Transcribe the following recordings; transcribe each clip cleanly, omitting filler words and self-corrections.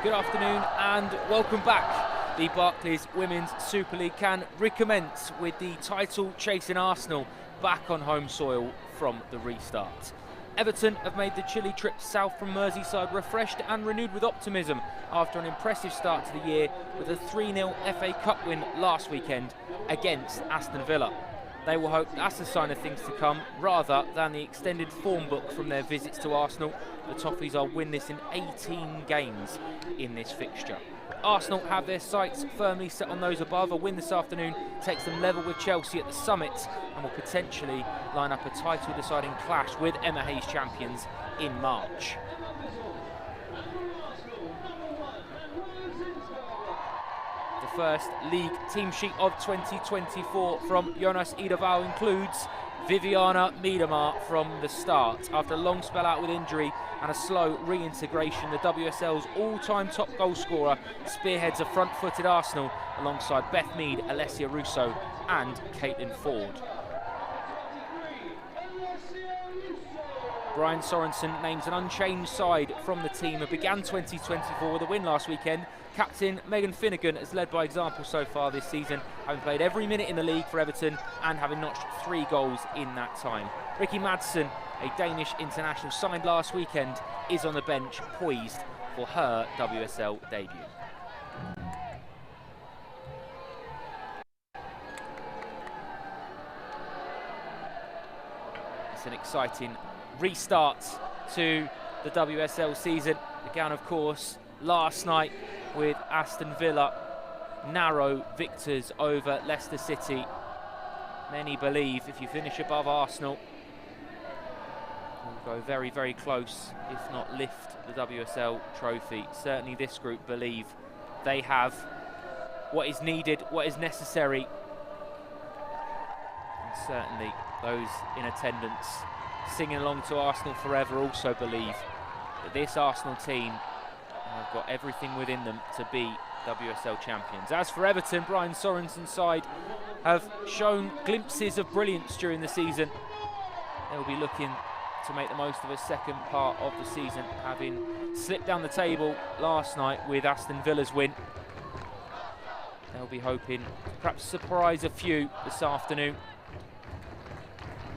Good afternoon and welcome back. The Barclays Women's Super League can recommence with the title chasing Arsenal back on home soil from the restart. Everton have made the chilly trip south from Merseyside refreshed and renewed with optimism after an impressive start to the year with a 3-0 FA Cup win last weekend against Aston Villa. They will hope that's a sign of things to come rather than the extended form book from their visits to Arsenal. The Toffees are winless in 18 games in this fixture. Arsenal have their sights firmly set on those above. A win this afternoon takes them level with Chelsea at the summit and will potentially line up a title-deciding clash with Emma Hayes champions in March. The first league team sheet of 2024 from Jonas Idevau includes Viviana Miedema from the start. After a long spell out with injury and a slow reintegration, the WSL's all-time top goal scorer spearheads a front-footed Arsenal alongside Beth Mead, Alessia Russo and Caitlin Ford. Brian Sorensen names an unchanged side from the team who began 2024 with a win last weekend. Captain Megan Finnegan has led by example so far this season, having played every minute in the league for Everton and having notched 3 goals in that time. Ricky Madsen, a Danish international signed last weekend, is on the bench poised for her WSL debut. It's an exciting restart to the WSL season. Began, of course, last night with Aston Villa, narrow victors over Leicester City. Many believe if you finish above Arsenal, you'll go very, very close, if not lift the WSL trophy. Certainly this group believe they have what is needed, what is necessary. And certainly those in attendance singing along to Arsenal Forever also believe that this Arsenal team have got everything within them to be WSL champions. As for Everton, Brian Sorensen's side have shown glimpses of brilliance during the season. They'll be looking to make the most of a second part of the season, having slipped down the table last night with Aston Villa's win. They'll be hoping to perhaps surprise a few this afternoon.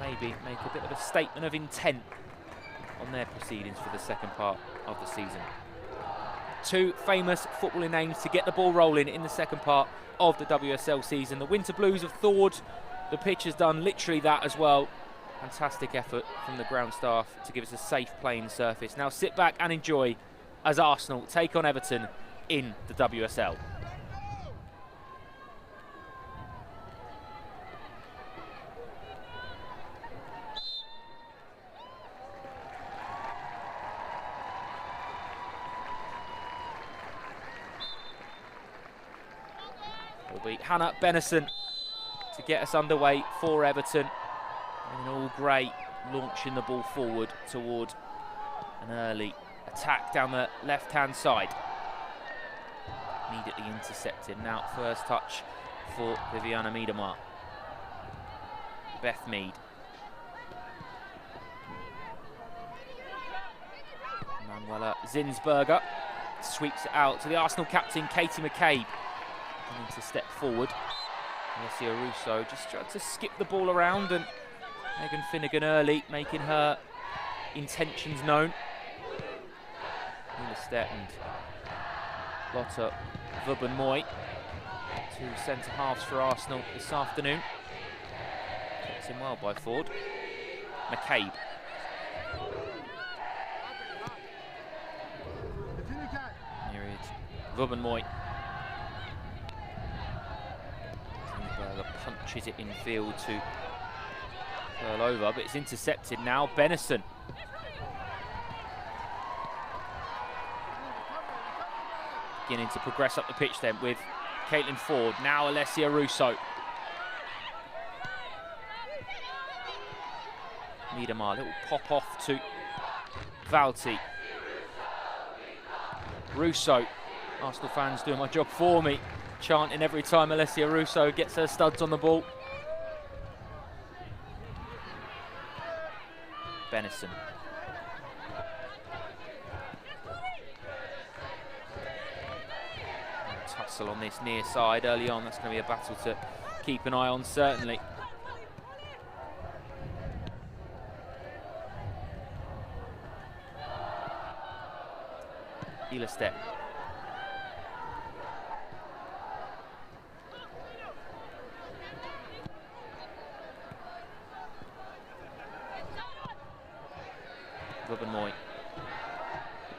Maybe make a bit of a statement of intent on their proceedings for the second part of the season. 2 famous footballing names to get the ball rolling in the second part of the WSL season. The Winter Blues have thawed. The pitch has done literally that as well. Fantastic effort from the ground staff to give us a safe playing surface. Now sit back and enjoy as Arsenal take on Everton in the WSL. Will be Hannah Bennison to get us underway for Everton. In all grey, launching the ball forward toward an early attack down the left-hand side. Immediately intercepted. Now first touch for Viviana Miedema. Beth Mead. Manuela Zinsberger sweeps it out to the Arsenal captain, Katie McCabe. Need to step forward. Alessia Russo just tried to skip the ball around, and Megan Finnegan early making her intentions known. Nielestedt and Lotte Wubben-Moy, 2 centre-halves for Arsenal this afternoon. Kept in well by Ford. McCabe. Myriad Wubben-Moy. Punches it infield to curl over, but it's intercepted now. Bennison. Beginning to progress up the pitch then with Caitlin Ford. Now Alessia Russo. Miedema, little pop off to Valti. Russo. Arsenal fans doing my job for me, chanting every time Alessia Russo gets her studs on the ball. Bennison. wrestle on this near side early on. That's going to be a battle to keep an eye on, certainly. Ilestedt. Vubben-Moy.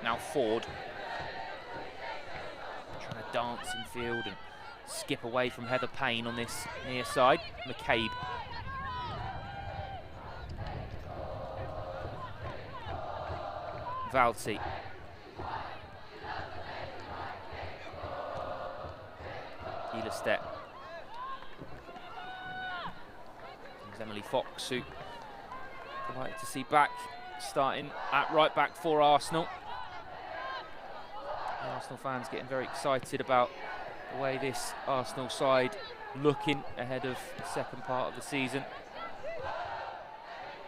Now Ford. Trying to dance in field and skip away from Heather Payne on this near side. McCabe. Valti. Ilestedt. There's Emily Fox, who I'd like to see back, starting at right back for Arsenal. The Arsenal fans getting very excited about the way this Arsenal side looking ahead of the second part of the season.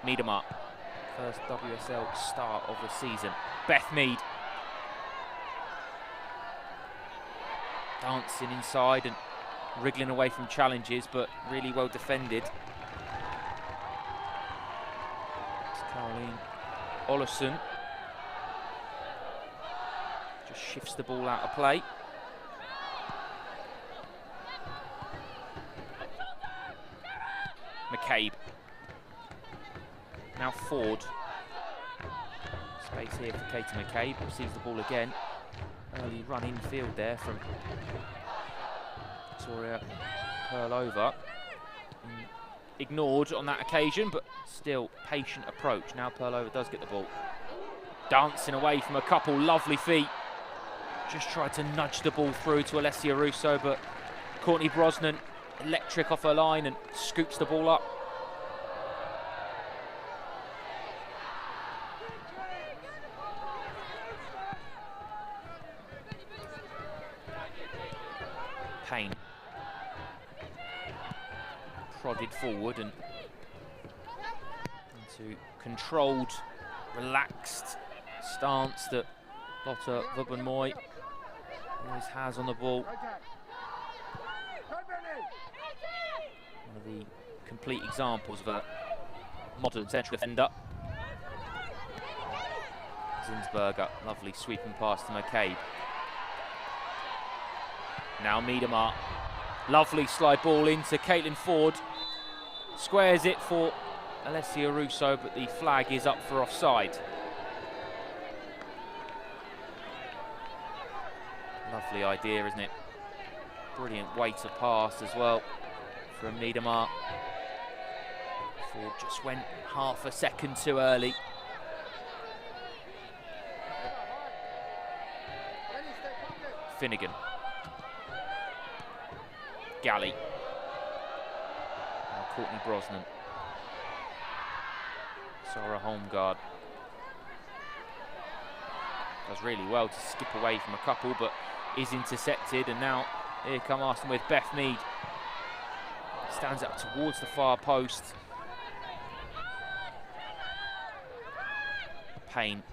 Miedema, first WSL start of the season. Beth Mead. Dancing inside and wriggling away from challenges, but really well defended. It's Caroline Olesen. Just shifts the ball out of play. McCabe. Now Ford. Space here for Katie McCabe. Receives the ball again. Early run infield there from Victoria Perlova. Ignored on that occasion, but still patient approach. Now Perlova does get the ball. Dancing away from a couple, lovely feet. Just tried to nudge the ball through to Alessia Russo, but Courtney Brosnan, electric off her line and scoops the ball up. Payne. Prodded forward and into controlled, relaxed stance that Lotte Vubben-Moy always has on the ball. One of the complete examples of a modern central defender. Zinsberger, lovely sweeping pass to McCabe. Now Miedema, lovely slide ball into Caitlin Ford. Squares it for Alessia Russo, but the flag is up for offside. Lovely idea, isn't it? Brilliant way to pass as well from Miedema. Ford just went half a second too early. Finnegan. Galley. Now Courtney Brosnan. Sarah Holmgard. Does really well to skip away from a couple, but is intercepted, and now here come Arsenal with Beth Mead. Stands up towards the far post. Payne.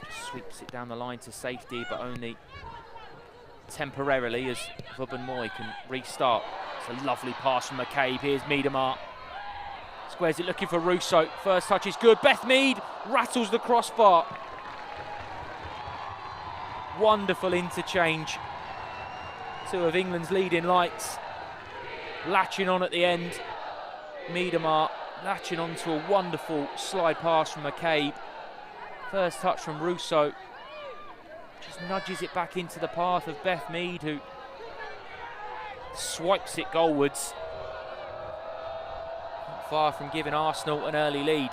Just sweeps it down the line to safety, but only temporarily as Vubben-Moy can restart. It's a lovely pass from McCabe. Here's Miedema. Squares it looking for Russo. First touch is good. Beth Mead rattles the crossbar. Wonderful interchange. Two of England's leading lights latching on at the end. Miedema latching onto a wonderful slide pass from McCabe. First touch from Russo. Just nudges it back into the path of Beth Mead, who swipes it goalwards. Not far from giving Arsenal an early lead.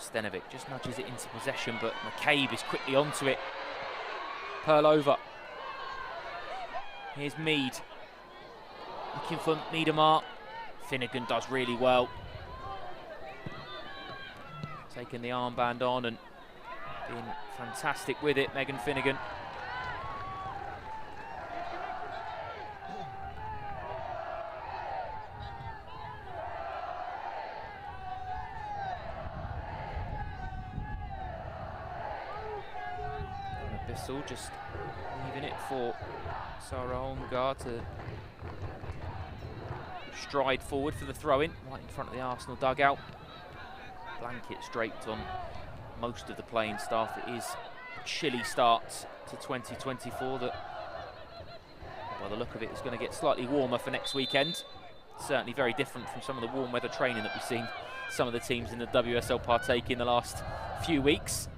Stenovic just nudges it into possession, but McCabe is quickly onto it. Perlova. Here's Mead. Looking for Miedema. Finnegan does really well. Taking the armband on and being fantastic with it, Megan Finnegan. Bissell just leaving it for Sarah Holmgar to stride forward for the throw-in, right in front of the Arsenal dugout. Blankets draped on most of the playing staff. It is a chilly start to 2024 that, by the look of it, is going to get slightly warmer for next weekend. Certainly very different from some of the warm weather training that we've seen some of the teams in the WSL partake in the last few weeks.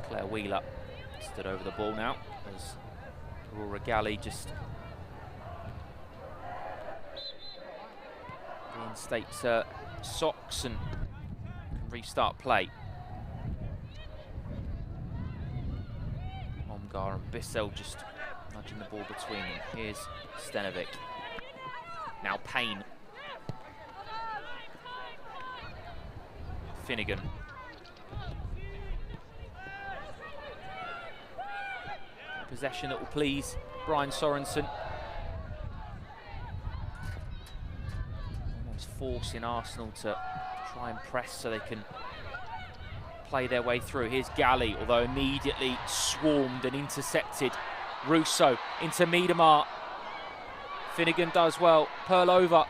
Claire Wheeler stood over the ball now as Aurora Galley just reinstates her socks and can restart play. Holmgar and Bissell just nudging the ball between them. Here's Stenovic. Now Payne. Finnegan. Possession that will please Brian Sorensen. Almost forcing Arsenal to try and press so they can play their way through. Here's Galley, although immediately swarmed and intercepted. Russo into Miedemar. Finnegan does well. Perlova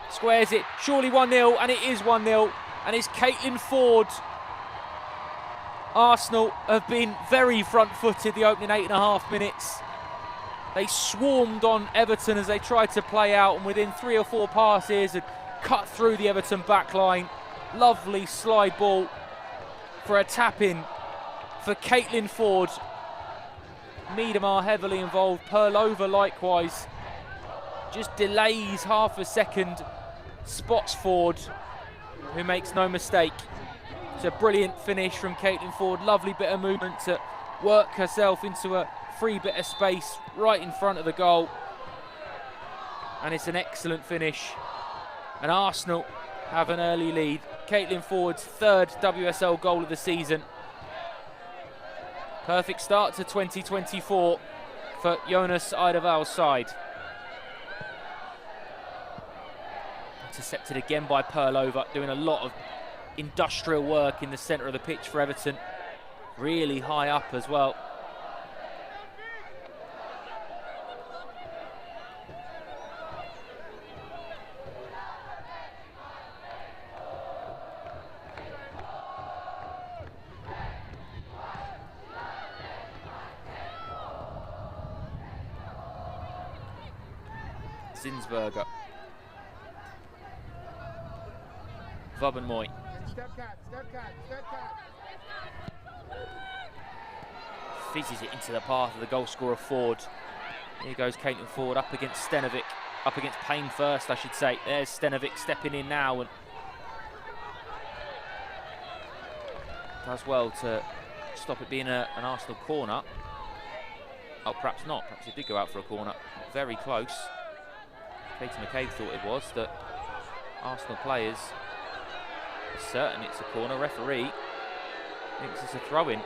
squares it. Surely 1-0, and it is 1-0. And it's Caitlin Ford. Arsenal have been very front-footed the opening 8.5 minutes. They swarmed on Everton as they tried to play out, and within 3 or 4 passes had cut through the Everton backline. Lovely slide ball for a tap-in for Caitlin Ford. Miedemar heavily involved. Perlova likewise. Just delays half a second. Spots Ford, who makes no mistake. It's a brilliant finish from Caitlin Ford. Lovely bit of movement to work herself into a free bit of space right in front of the goal. And it's an excellent finish. And Arsenal have an early lead. Caitlin Ford's 3rd WSL goal of the season. Perfect start to 2024 for Jonas Eideval's side. Intercepted again by Perlova, doing a lot of industrial work in the centre of the pitch for Everton. Really high up as well. Zinsberger. Vubbenmoy. Fizzes it into the path of the goal scorer Ford. Here goes Caitlin Ford up against Stenovic. Up against Payne first, I should say. There's Stenovic stepping in now and does well to stop it being an Arsenal corner. Oh, perhaps not. Perhaps it did go out for a corner. Very close. Katie McCabe thought it was. That Arsenal players are certain it's a corner. Referee thinks it's a throw-in. I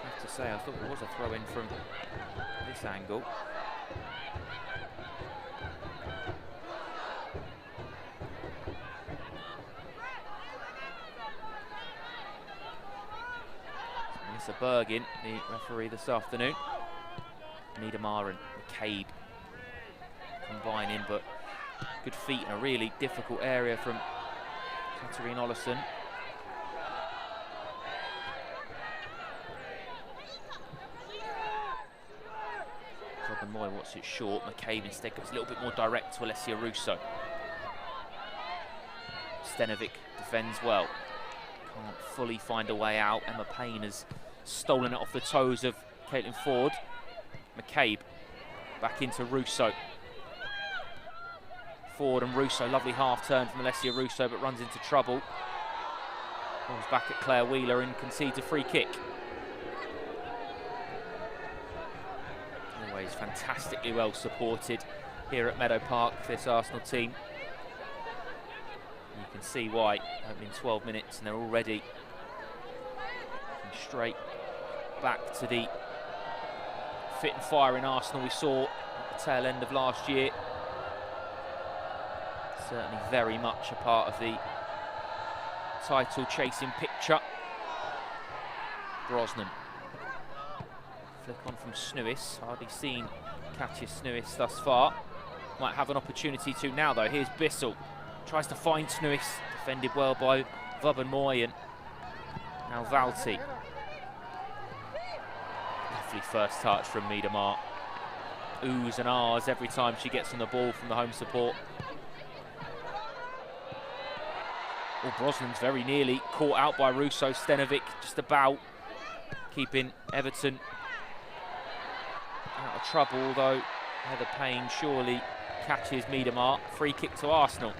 have to say, I thought it was a throw-in from this angle. Melissa Bergin, the referee this afternoon. Miedemar and McCabe combining, but good feet in a really difficult area from Katarina Ollison. Robin Moy wants it short. McCabe instead goes a little bit more direct to Alessia Russo. Stenovic defends well. Can't fully find a way out. Emma Payne has stolen it off the toes of Caitlin Ford. McCabe back into Russo. Ford and Russo, lovely half turn from Alessia Russo, but runs into trouble. Falls back at Claire Wheeler and concedes a free kick. Always fantastically well supported here at Meadow Park, this Arsenal team. You can see why, opening 12 minutes and they're already straight back to the fit and firing Arsenal we saw the tail end of last year. Certainly very much a part of the title chasing picture. Brosnan. Flick on from Snewis. Hardly seen Katja Snewis thus far. Might have an opportunity to now though. Here's Bissell. Tries to find Snewis. Defended well by Vubben-Moy, and now Valti. Lovely first touch from Miedemar. Oohs and ahs every time she gets on the ball from the home support. Oh, Brosnan's very nearly caught out by Russo. Stenovic just about keeping Everton out of trouble, although Heather Payne surely catches Miedemar. Free kick to Arsenal.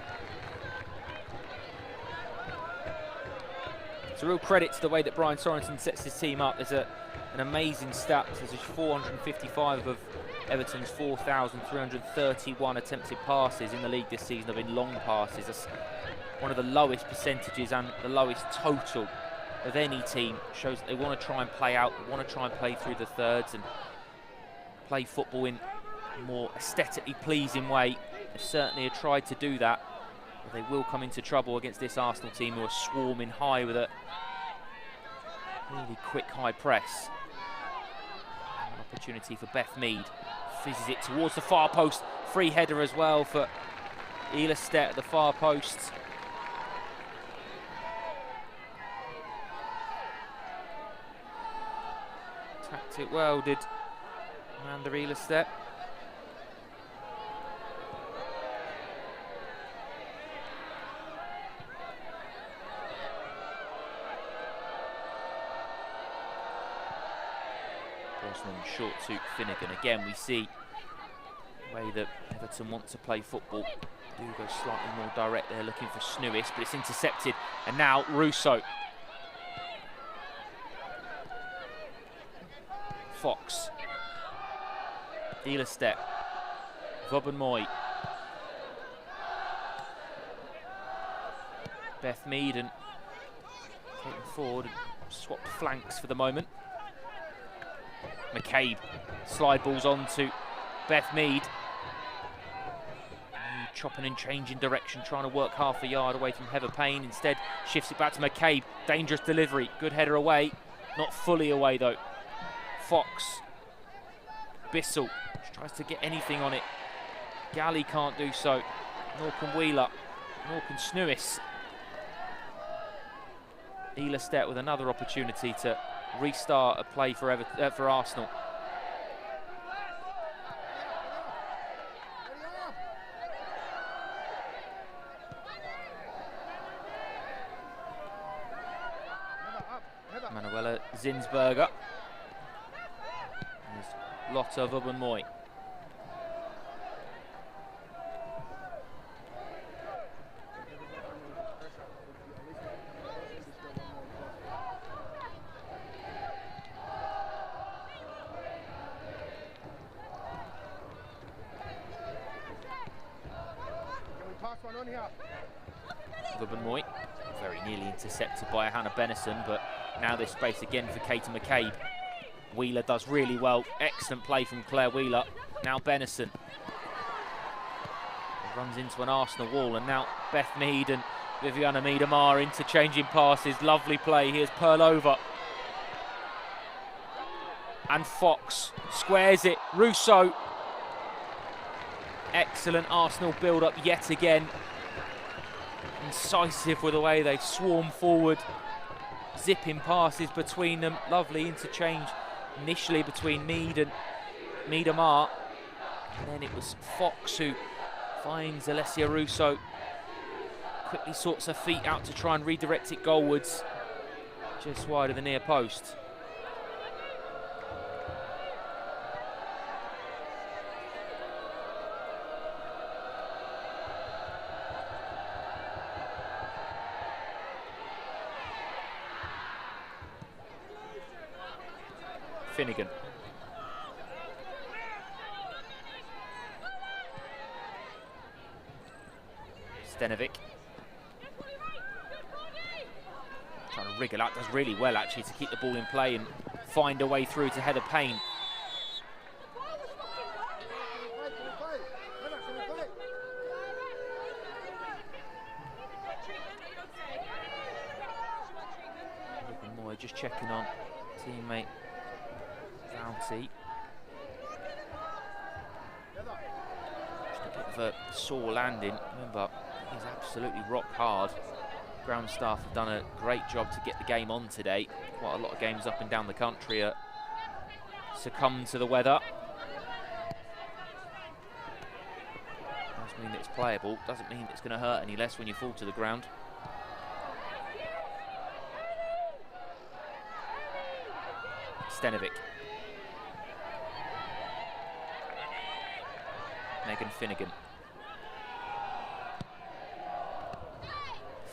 It's a real credit to the way that Brian Sorensen sets his team up. There's an amazing stat. There's 455 of Everton's 4,331 attempted passes in the league this season have been long passes. That's one of the lowest percentages and the lowest total of any team. Shows that they want to try and play out, they want to try and play through the thirds and play football in a more aesthetically pleasing way. They certainly have tried to do that, but they will come into trouble against this Arsenal team who are swarming high with a really quick high press. An opportunity for Beth Mead. Fizzes it towards the far post. Free header as well for Elestedt at the far post. Tapped it well, did Amanda Elestedt. Brosnan short to Finnegan. Again, we see the way that Everton want to play football. Do go slightly more direct there, looking for Snewis, but it's intercepted. And now Russo. Fox. Elestedt. Vubben-Moy. Beth Mead and taken forward and swapped flanks for the moment. McCabe. Slide balls on to Beth Mead. Chopping and changing direction, trying to work half a yard away from Heather Payne. Instead, shifts it back to McCabe. Dangerous delivery. Good header away. Not fully away, though. Fox. Bissell. She tries to get anything on it. Galley can't do so. Nor can Wheeler. Nor can Snewis. Elestedt with another opportunity to restart a play for Arsenal. Manuela Zinsberger. There's Lotta Vubben-Moy. Vubben-Moy, very nearly intercepted by Hannah Bennison, but now there's space again for Katie McCabe. Wheeler does really well. Excellent play from Claire Wheeler. Now Bennison. Runs into an Arsenal wall, and now Beth Mead and Viviana Miedemar interchanging passes. Lovely play. Here's Perlova. And Fox squares it. Russo. Excellent Arsenal build-up yet again. Incisive with the way they swarm forward. Zipping passes between them. Lovely interchange initially between Mead and Miedemar. And then it was Fox who finds Alessia Russo. Quickly sorts her feet out to try and redirect it goalwards. Just wide of the near post. Finnegan. Stenovic. Trying to wriggle out, does really well actually to keep the ball in play and find a way through to Heather Payne. just checking on teammate Vouty. Just a bit of a sore landing. Remember, he's absolutely rock hard. Ground staff have done a great job to get the game on today. Quite a lot of games up and down the country are succumb to the weather. Doesn't mean that it's playable, doesn't mean it's going to hurt any less when you fall to the ground. Stenovic. Megan Finnegan.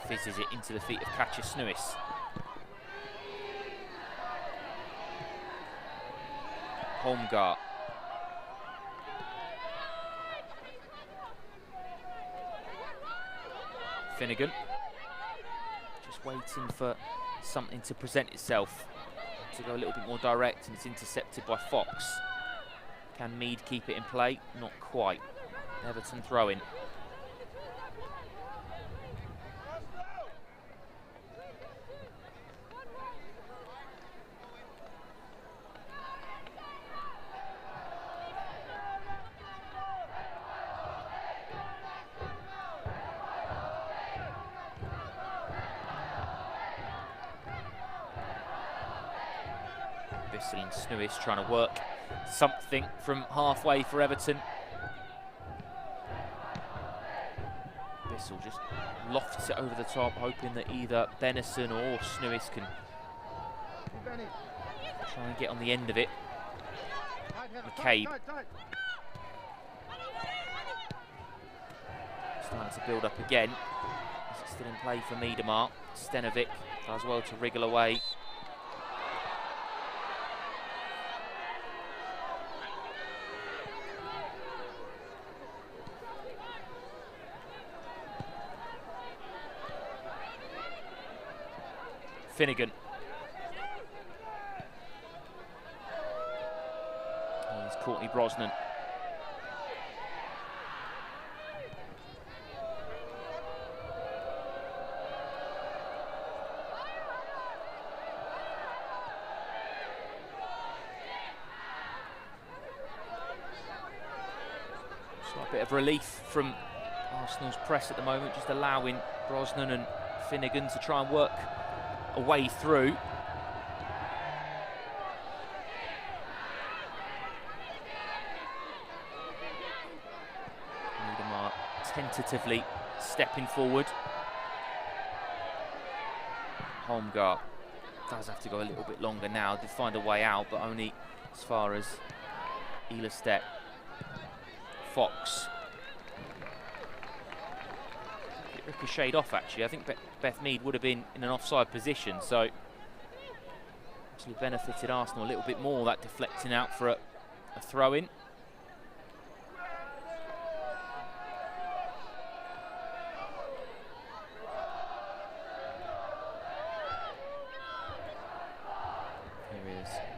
Fizzes it into the feet of Katja Snuis. Holmgar. Finnegan. Just waiting for something to present itself, to go a little bit more direct, and it's intercepted by Fox. Can Mead keep it in play? Not quite. Everton throw-in. And Snuis trying to work something from halfway for Everton. Bissell just lofts it over the top, hoping that either Benison or Snuis can try and get on the end of it. McCabe starting to build up again. Is it still in play for Miedemar? Stenovic does well to wriggle away. Finnegan. Here's Courtney Brosnan. Slight bit of relief from Arsenal's press at the moment, just allowing Brosnan and Finnegan to try and work a way through. Miedemar tentatively stepping forward. Holmgar does have to go a little bit longer now to find a way out, but only as far as Elistett. Fox. It ricocheted off, actually. I think Beth Mead would have been in an offside position, so actually benefited Arsenal a little bit more, that deflecting out for a throw-in.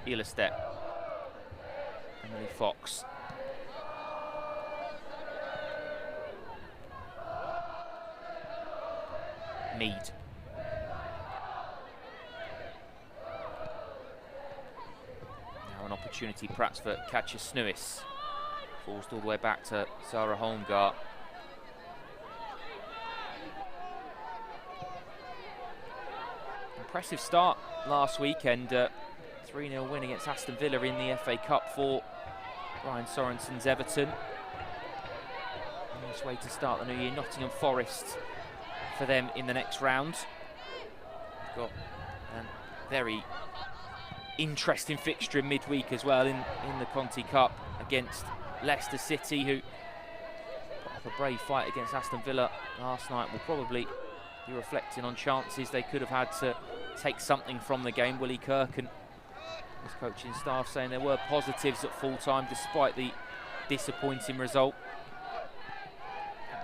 Here is Elistett. Emily Fox. Mead. Now an opportunity perhaps for Katja Snuis. Forced all the way back to Sarah Holmgar. Impressive start last weekend. 3-0 win against Aston Villa in the FA Cup for Brian Sorensen's Everton. Nice way to start the new year. Nottingham Forest for them in the next round. Got a very interesting fixture in midweek as well in the Conti Cup against Leicester City, who put up a brave fight against Aston Villa last night. Will probably be reflecting on chances they could have had to take something from the game. Willie Kirk and his coaching staff saying there were positives at full time despite the disappointing result.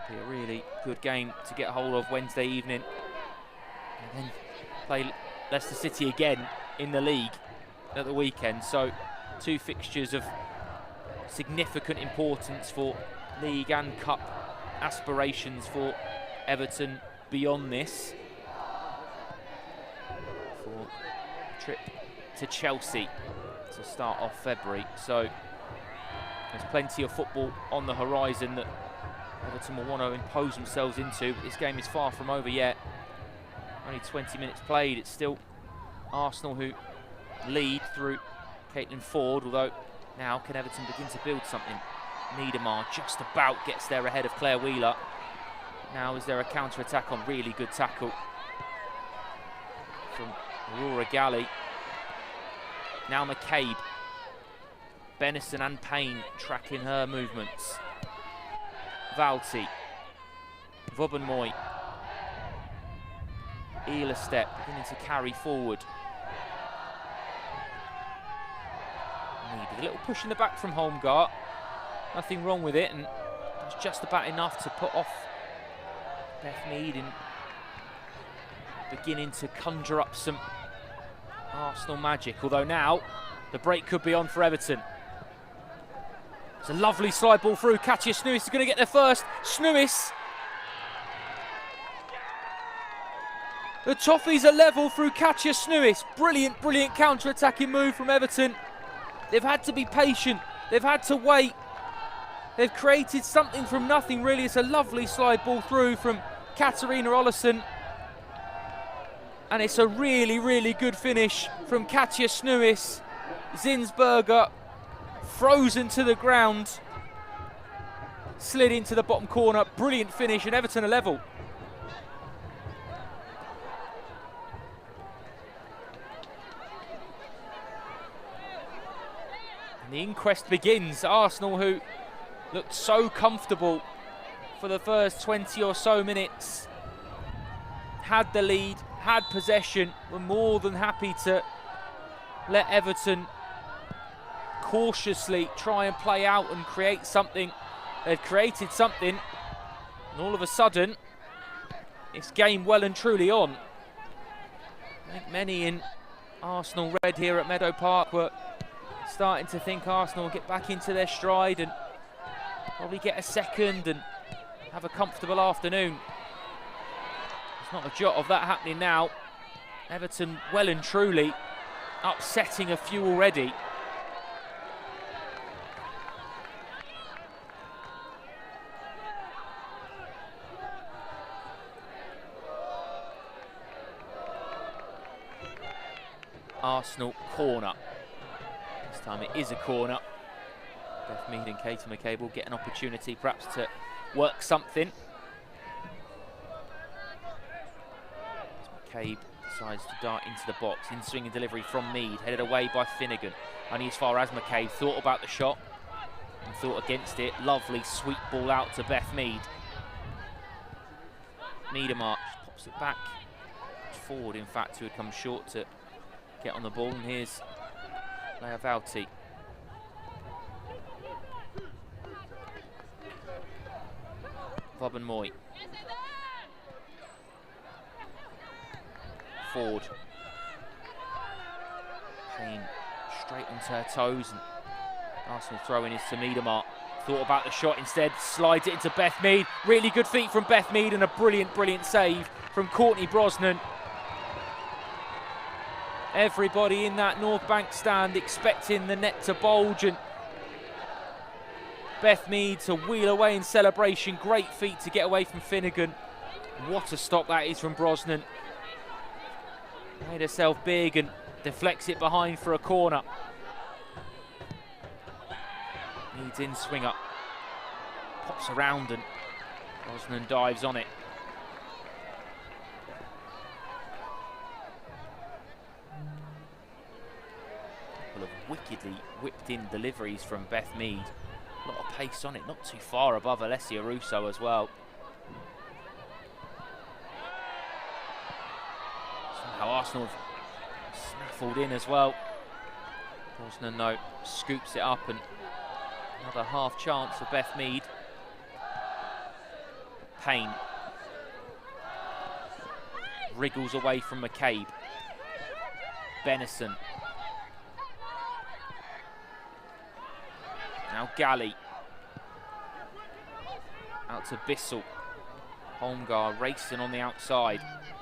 Be a really good game to get hold of Wednesday evening, and then play Leicester City again in the league at the weekend. So 2 fixtures of significant importance for league and cup aspirations for Everton beyond this. For trip to Chelsea to start off February. So there's plenty of football on the horizon that Everton will want to impose themselves into, but this game is far from over yet. Only 20 minutes played. It's still Arsenal who lead through Caitlin Ford, although now can Everton begin to build something? Niedermar just about gets there ahead of Claire Wheeler. Now is there a counter-attack on? Really good tackle from Aurora Galley. Now McCabe. Benison and Payne tracking her movements. Valti. Vobbenmoy. Ehlestep beginning to carry forward. Needed a little push in the back from Holmgart. Nothing wrong with it, and that's just about enough to put off Beth Mead in beginning to conjure up some Arsenal magic. Although now the break could be on for Everton. It's a lovely slide ball through. Katja Snuis is going to get there first. Snuis. The Toffees are level through Katja Snuis. Brilliant, brilliant counter-attacking move from Everton. They've had to be patient. They've had to wait. They've created something from nothing, really. It's a lovely slide ball through from Katarina Ollison. And it's a really, really good finish from Katja Snuis. Zinsberger frozen to the ground. Slid into the bottom corner. Brilliant finish, and Everton are level. And the inquest begins. Arsenal, who looked so comfortable for the first 20 or so minutes, had the lead, had possession, were more than happy to let Everton cautiously try and play out and create something. They'd created something, and all of a sudden it's game well and truly on. I think many in Arsenal red here at Meadow Park were starting to think Arsenal will get back into their stride and probably get a second and have a comfortable afternoon. There's not a jot of that happening now. Everton well and truly upsetting a few already. Arsenal corner. This time it is a corner. Beth Mead and Katie McCabe will get an opportunity perhaps to work something. McCabe decides to dart into the box. In swinging delivery from Mead, headed away by Finnegan. Only as far as McCabe thought about the shot and thought against it. Lovely sweet ball out to Beth Mead. Niedermar pops it back forward, in fact, who had come short to get on the ball, and here's Leah Valti. Vobbenmoy. Ford. Payne straight onto her toes, and Arsenal throwing is to Niedermar. Thought about the shot instead, slides it into Beth Mead. Really good feet from Beth Mead, and a brilliant, brilliant save from Courtney Brosnan. Everybody in that North Bank stand expecting the net to bulge, and Beth Mead to wheel away in celebration. Great feat to get away from Finnegan. What a stop that is from Brosnan. Made herself big and deflects it behind for a corner. Mead's in swinger. Pops around and Brosnan dives on it. Of wickedly whipped in deliveries from Beth Mead. A lot of pace on it, not too far above Alessia Russo as well. Somehow Arsenal have snaffled in as well. Brosnan, though, scoops it up, and another half chance for Beth Mead. Payne wriggles away from McCabe. Benison. Now Galley. Out to Bissell. Holmgar racing on the outside.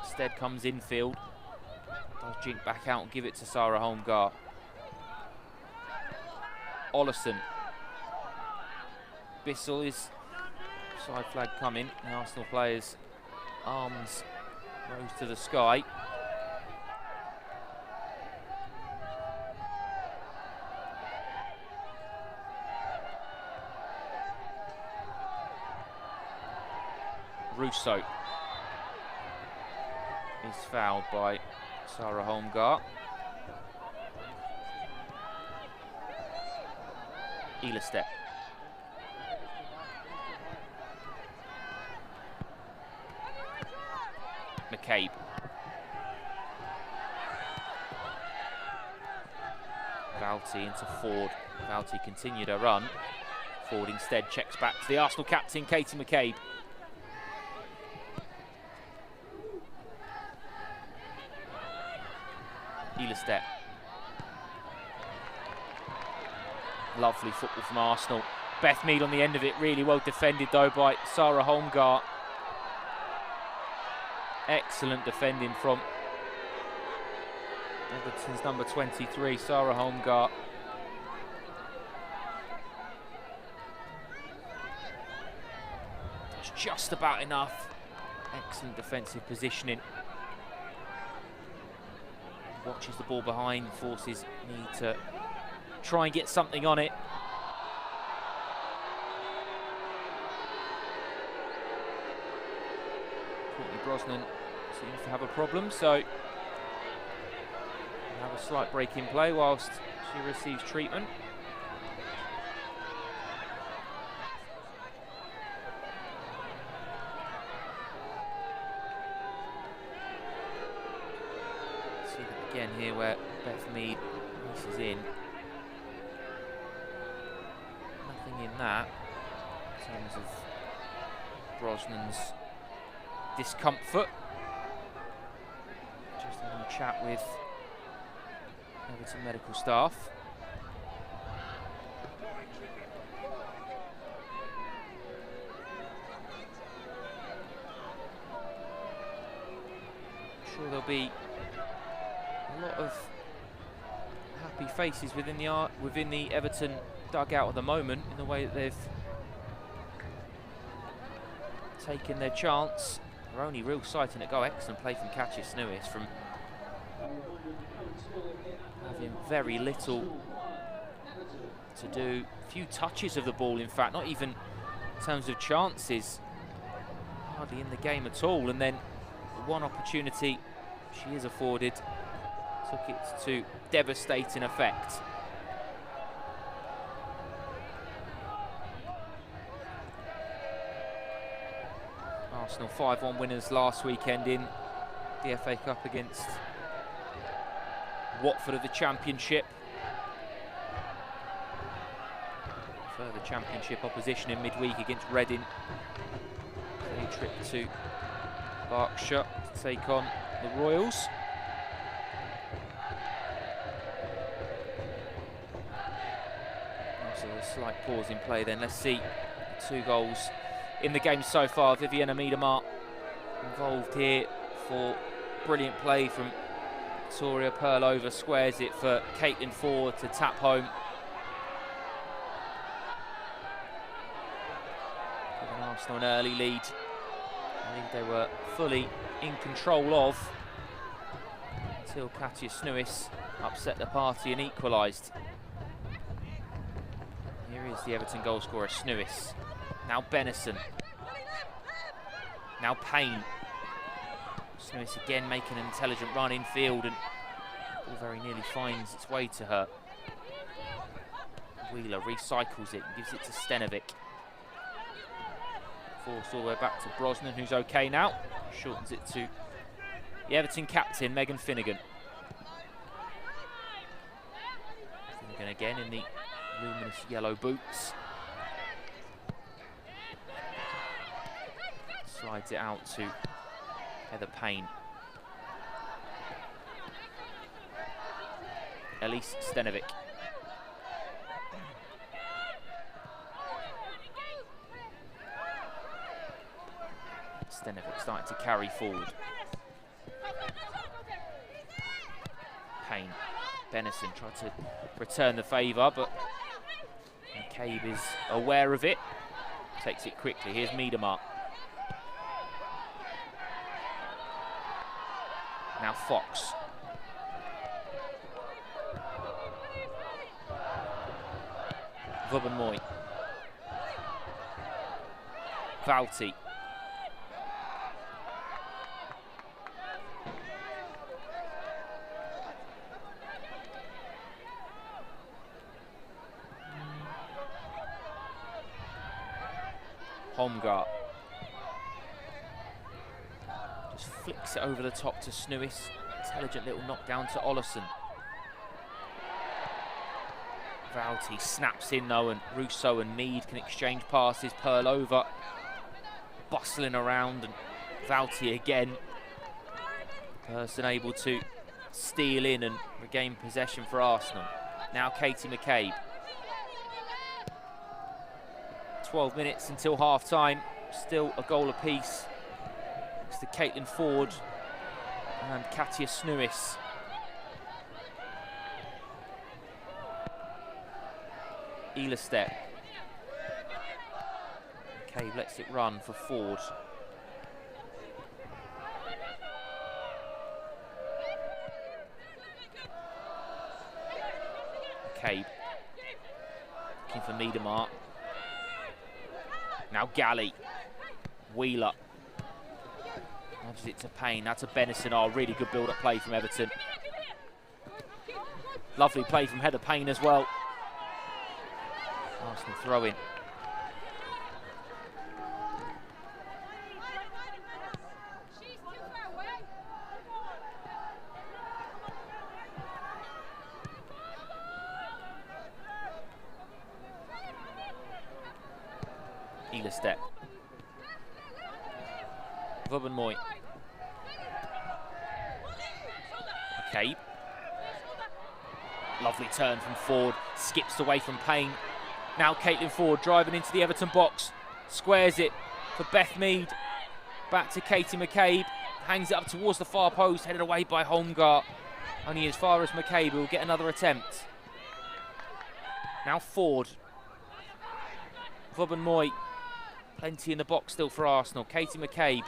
Stead comes infield. Does jink back out and give it to Sarah Holmgar. Ollison. Bissell is side flag coming. The Arsenal players' arms rose to the sky. Russo is fouled by Sarah Holmgar. Elistep. McCabe. Valti into Ford. Valti continued her run. Ford instead checks back to the Arsenal captain, Katie McCabe. Elistep. Lovely football from Arsenal. Beth Mead on the end of it, really well defended though by Sarah Holmgar. Excellent defending from Everton's number 23, Sarah Holmgar. That's just about enough. Excellent defensive positioning. Watches the ball behind, forces Mead to try and get something on it. Courtney Brosnan seems to have a problem, so we'll have a slight break in play whilst she receives treatment. See that again here where Beth Mead races in. Nothing in that in terms of Brosnan's discomfort. Just having a chat with Everton medical staff. I'm sure there'll be a lot of happy faces within the Everton dugout at the moment in the way that they've taken their chance. Their only real sight in it go. Excellent play from Katja Snuis, from having very little to do. Few touches of the ball, in fact, not even in terms of chances. Hardly in the game at all. And then the one opportunity she is afforded took it to devastating effect. Arsenal 5-1 winners last weekend in the FA Cup against Watford of the Championship. Further Championship opposition in midweek against Reading. A trip to Berkshire to take on the Royals. Also a slight pause in play then. Let's see 2 goals in the game so far. Viviana Miedemar involved here for brilliant play from Victoria Perlova. Squares it for Caitlin Ford to tap home. Giving Arsenal an early lead. I think they were fully in control of until Katja Snuis upset the party and equalised. Here is the Everton goal scorer, Snuis. Now Benison. Now Payne. Snuis again making an intelligent run in field, and the ball very nearly finds its way to her. Wheeler recycles it and gives it to Stenovic. Forced all the way back to Brosnan, who's okay now. Shortens it to the Everton captain, Megan Finnegan. Finnegan again in the luminous yellow boots. Slides it out to Heather Payne. Elise Stenovic. Stenovic starting to carry forward. Payne. Benison tried to return the favour, but McCabe is aware of it. Takes it quickly. Here's Miedemar. Now Fox. Vubben-Moy. Valti. Holmgart. Just flicks it over the top to Snewis. Intelligent little knockdown to Ollison. Valti snaps in though, and Russo and Mead can exchange passes. Pearl over, bustling around, and Valti again. Person able to steal in and regain possession for Arsenal. Now Katie McCabe. 12 minutes until half-time. Still a goal apiece. It's to Caitlin Ford and Katja Snewis. Eilestedt. McCabe lets it run for Ford. McCabe looking for Miedemar. Now Galley. Wheeler. Nudges it to Payne. That's a Benison. Oh, really good build-up play from Everton. Lovely play from Heather Payne as well. Arsenal throw-in. Eilestedt. Vubben-Moy. McCabe. Lovely turn from Ford. Skips away from Payne. Now Caitlin Ford driving into the Everton box. Squares it for Beth Mead. Back to Katie McCabe. Hangs it up towards the far post. Headed away by Holmgart. Only as far as McCabe will get another attempt. Now Ford. Vubben-Moy. Plenty in the box still for Arsenal. Katie McCabe.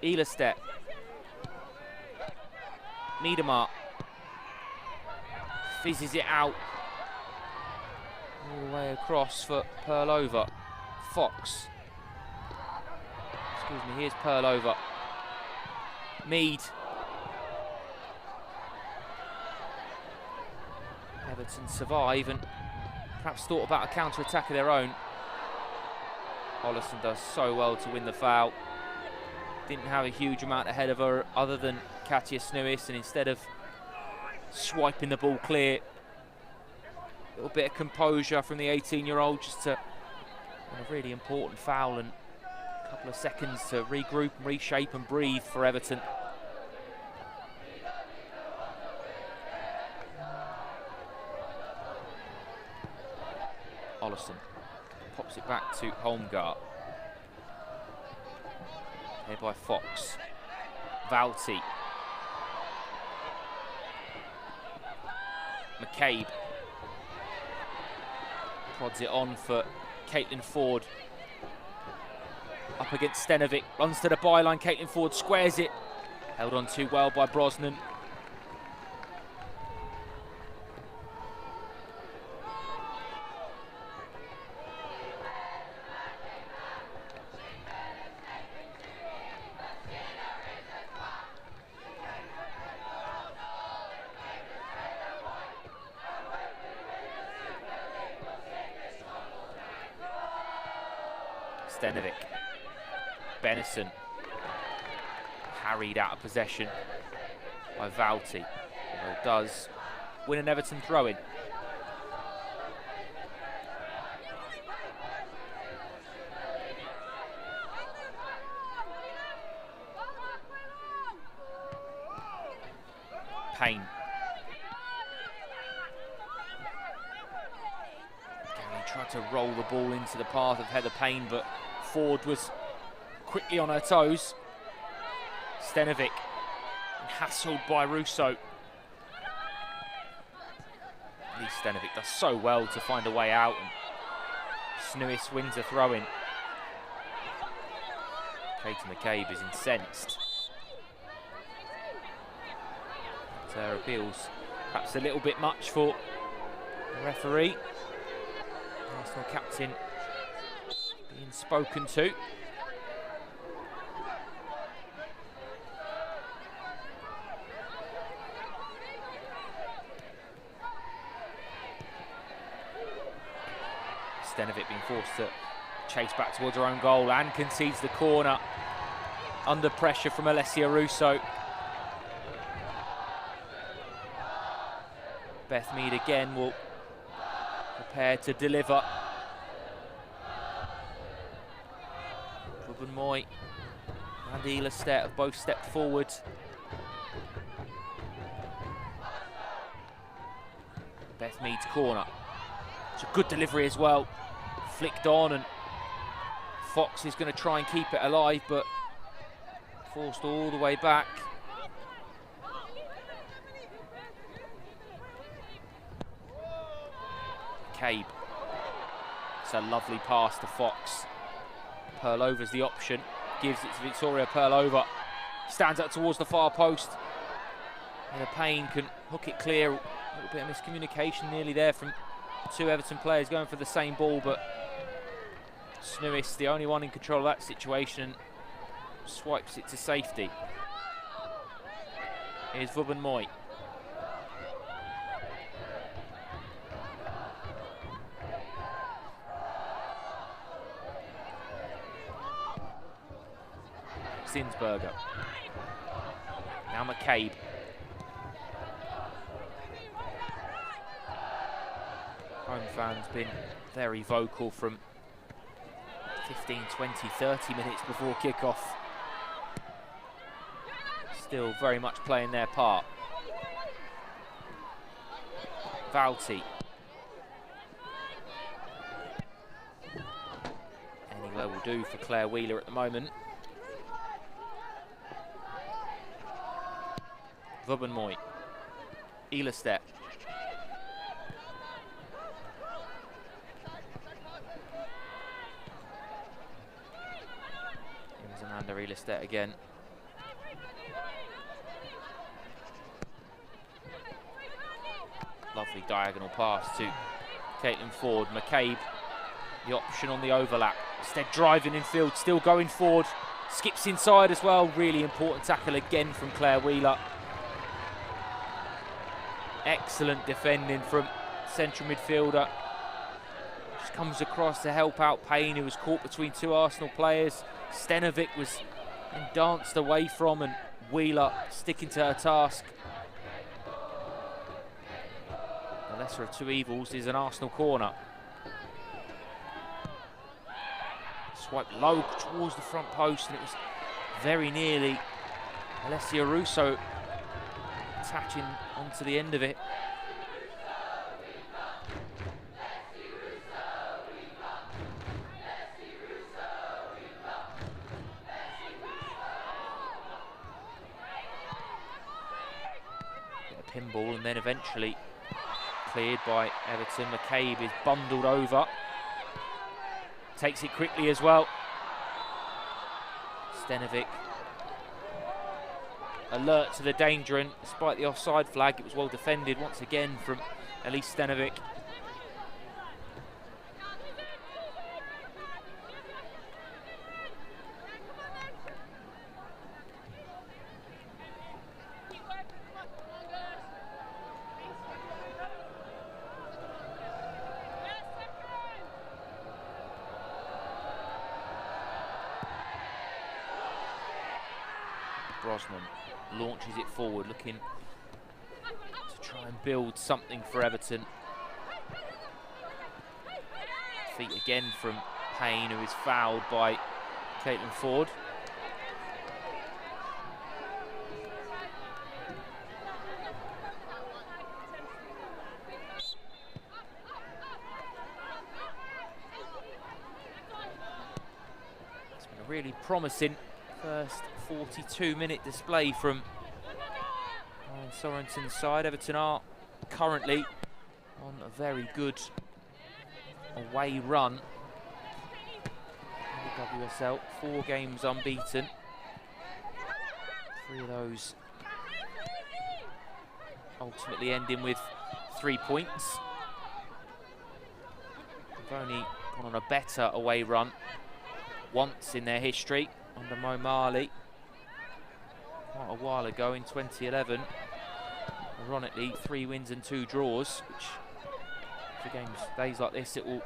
Eilestedt. Miedemar. Fizzes it out. All the way across for Perlova. Fox. Excuse me, here's Perlova. Mead. Everton survive and perhaps thought about a counter-attack of their own. Ollison does so well to win the foul. Didn't have a huge amount ahead of her other than Katja Snewis, and instead of swiping the ball clear, a little bit of composure from the 18-year-old just to win a really important foul and a couple of seconds to regroup and reshape and breathe for Everton. Ollison pops it back to Holmgart. Here by Fox. Valti. McCabe. Prods it on for Caitlin Ford. Up against Stenovic. Runs to the byline. Caitlin Ford squares it. Held on too well by Brosnan. Stenovic. Benison. Harried out of possession by Valti. Although it does win an Everton throw-in. Payne. Gary tried to roll the ball into the path of Heather Payne, but Ford was quickly on her toes. Stenovic hassled by Russo. Lee Stenovic does so well to find a way out, and Snewis wins a throw-in. Katie McCabe is incensed. But her appeals perhaps a little bit much for the referee. Arsenal captain being spoken to. Stenovic being forced to chase back towards her own goal and concedes the corner under pressure from Alessia Russo. Beth Mead again will prepare to deliver. Ruben Moy and Ela Stett have both stepped forward. Beth Mead's corner. It's a good delivery as well. Flicked on, and Fox is going to try and keep it alive, but forced all the way back. Cabe. It's a lovely pass to Fox. Perlova's the option. Gives it to Victoria Perlova. Stands up towards the far post. And Payne can hook it clear. A little bit of miscommunication nearly there from two Everton players going for the same ball, but Snewis, the only one in control of that situation, swipes it to safety. Here's Ruben Moy. Zinsberger. Now McCabe. Home fans been very vocal from 15, 20, 30 minutes before kickoff. Still very much playing their part. Valti. Anywhere will do for Claire Wheeler at the moment. Ruben Moy. Ela Stett. Amanda Ela Stett again. Lovely diagonal pass to Caitlin Ford. McCabe, the option on the overlap. Instead driving in field, still going forward. Skips inside as well. Really important tackle again from Claire Wheeler. Excellent defending from central midfielder. Just comes across to help out Payne, who was caught between two Arsenal players. Stenovic was danced away from, and Wheeler sticking to her task. The lesser of two evils is an Arsenal corner. Swipe low towards the front post, and it was very nearly Alessia Russo attaching onto the end of it. Pinball, and then eventually cleared by Everton. McCabe is bundled over. Takes it quickly as well. Stenovic alert to the danger, and despite the offside flag, it was well defended once again from Elise Stenovic. Brosnan launches it forward, looking to try and build something for Everton. Feet again from Payne, who is fouled by Caitlin Ford. It's been a really promising first 42-minute display from Ryan Sorensen's side. Everton are currently on a very good away run in the WSL. 4 games unbeaten. 3 of those ultimately ending with 3 points. They've only gone on a better away run once in their history under Mo Marley quite a while ago in 2011. Ironically, 3 wins and 2 draws, which for days like this, it will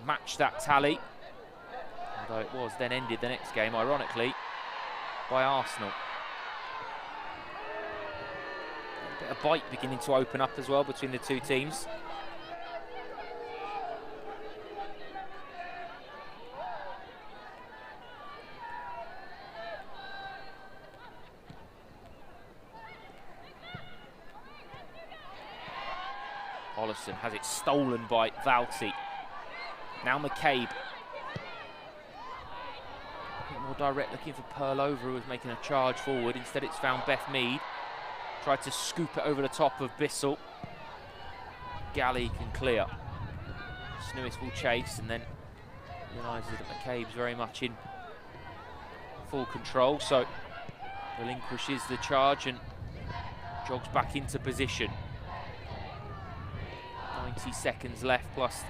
match that tally. Although it was then ended the next game, ironically, by Arsenal. A bit of bite beginning to open up as well between the two teams. Ollison has it stolen by Valti. Now McCabe. A bit more direct, looking for Perlova, who was making a charge forward. Instead it's found Beth Mead. Tried to scoop it over the top of Bissell. Galley can clear. Snewis will chase and then realises that McCabe's very much in full control, so relinquishes the charge and jogs back into position. 90 seconds left, plus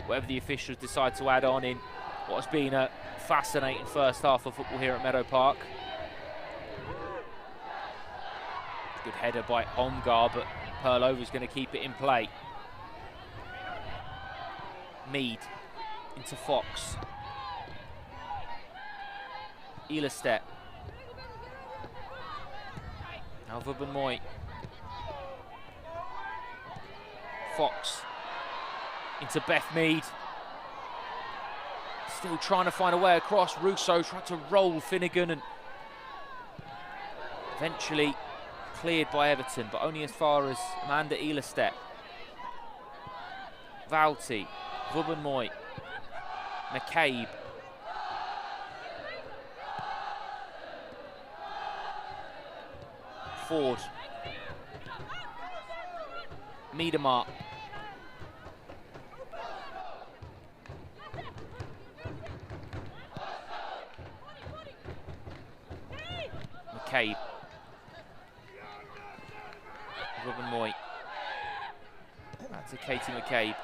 whatever the officials decide to add on in what has been a fascinating first half of football here at Meadow Park. Good header by Holmgar, but Perlova's going to keep it in play. Mead into Fox. Elistep. Now Vubben-Moy. Fox into Beth Mead. Still trying to find a way across. Russo tried to roll Finnegan and eventually cleared by Everton, but only as far as Amanda Elistep. Valti, Vubben-Moy, McCabe. Ford. Miedemar. McCabe. Vubben-Moy. That's a Katie McCabe.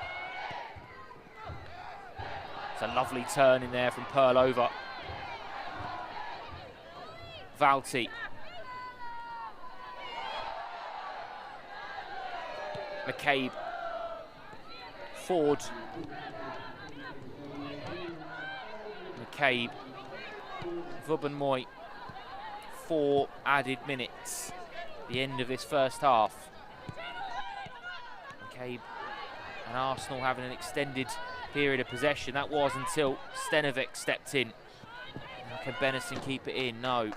It's a lovely turn in there from Perlova. Valti. McCabe. Ford. McCabe. Vubben-Moy. 4 added minutes. The end of this first half. McCabe and Arsenal having an extended period of possession. That was until Stenovic stepped in. Now can Benison keep it in? No.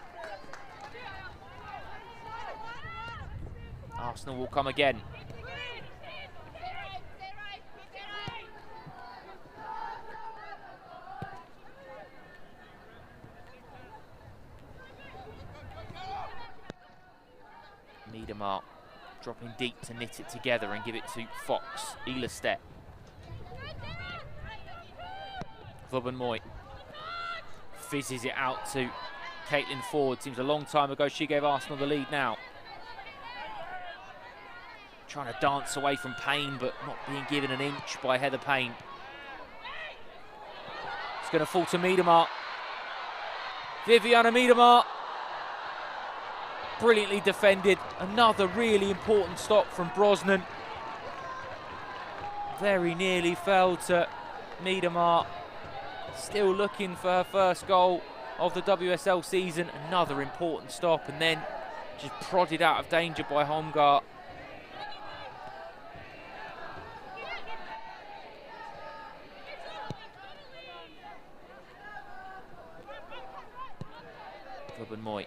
Arsenal will come again. Miedemar dropping deep to knit it together and give it to Fox. Elistep. Vubben-Moy fizzes it out to Caitlin Ford. Seems a long time ago she gave Arsenal the lead now. Trying to dance away from Payne, but not being given an inch by Heather Payne. It's going to fall to Miedemar. Viviana Miedemar. Brilliantly defended. Another really important stop from Brosnan. Very nearly fell to Miedemar. Still looking for her first goal of the WSL season. Another important stop, and then just prodded out of danger by Holmgar. Vubben-Moy.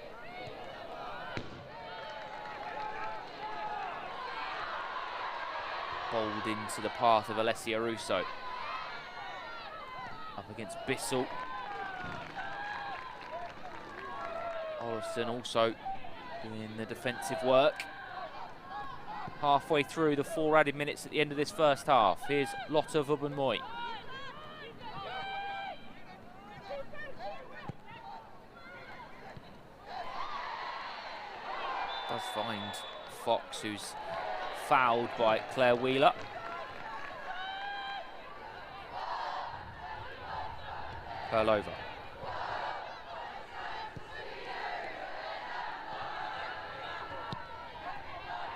Bowled into the path of Alessia Russo. Up against Bissell. Olsen also doing the defensive work. halfway through the 4 added minutes at the end of this first half. Here's Lotte Wubben-Moy. Does find Fox, who's fouled by Claire Wheeler. Perlova.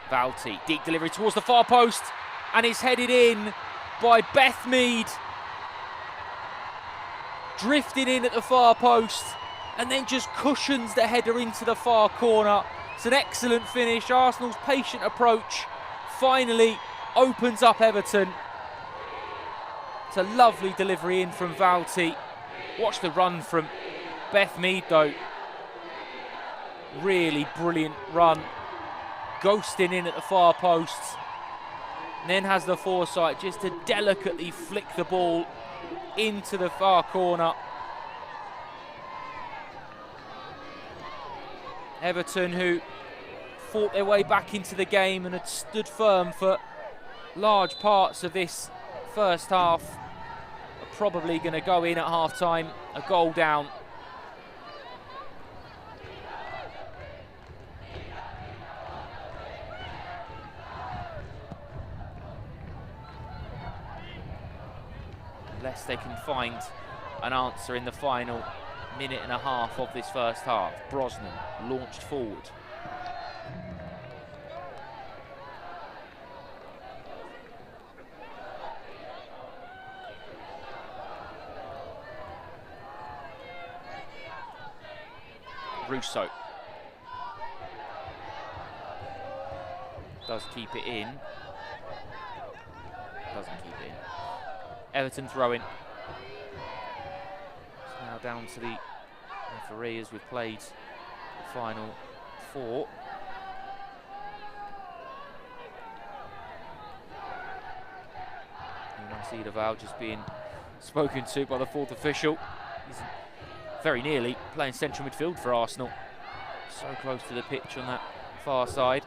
Valti, deep delivery towards the far post, and it's headed in by Beth Mead. Drifting in at the far post, and then just cushions the header into the far corner. It's an excellent finish. Arsenal's patient approach finally opens up Everton. It's a lovely delivery in from Valti. Watch the run from Beth Mead though. Really brilliant run. Ghosting in at the far post. And then has the foresight just to delicately flick the ball into the far corner. Everton, who fought their way back into the game and had stood firm for large parts of this first half, are probably going to go in at half-time a goal down. Unless they can find an answer in the final minute and a half of this first half. Brosnan launched forward. Russo does keep it in. Doesn't keep it in. Everton throw-in. It's now down to the referee as we've played the final 4. And Val just being spoken to by the 4th official. He's very nearly playing central midfield for Arsenal. So close to the pitch on that far side.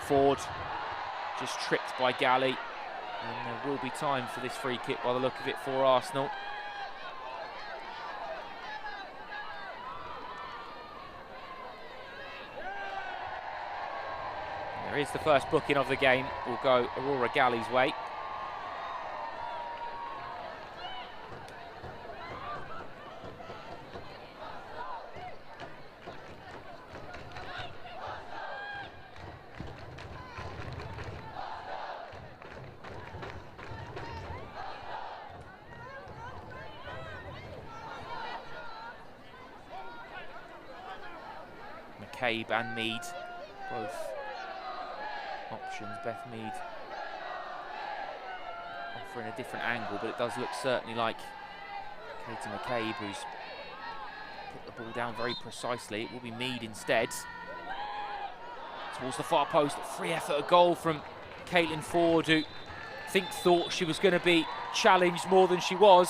Ford just tripped by Galley. And there will be time for this free kick by the look of it for Arsenal. There is the first booking of the game. Will go Aurora Galley's way. McCabe and Mead, both options. Beth Mead offering a different angle, but it does look certainly like Katie McCabe, who's put the ball down very precisely. It will be Mead instead. Towards the far post, free effort, a goal from Caitlin Ford, who thought she was going to be challenged more than she was.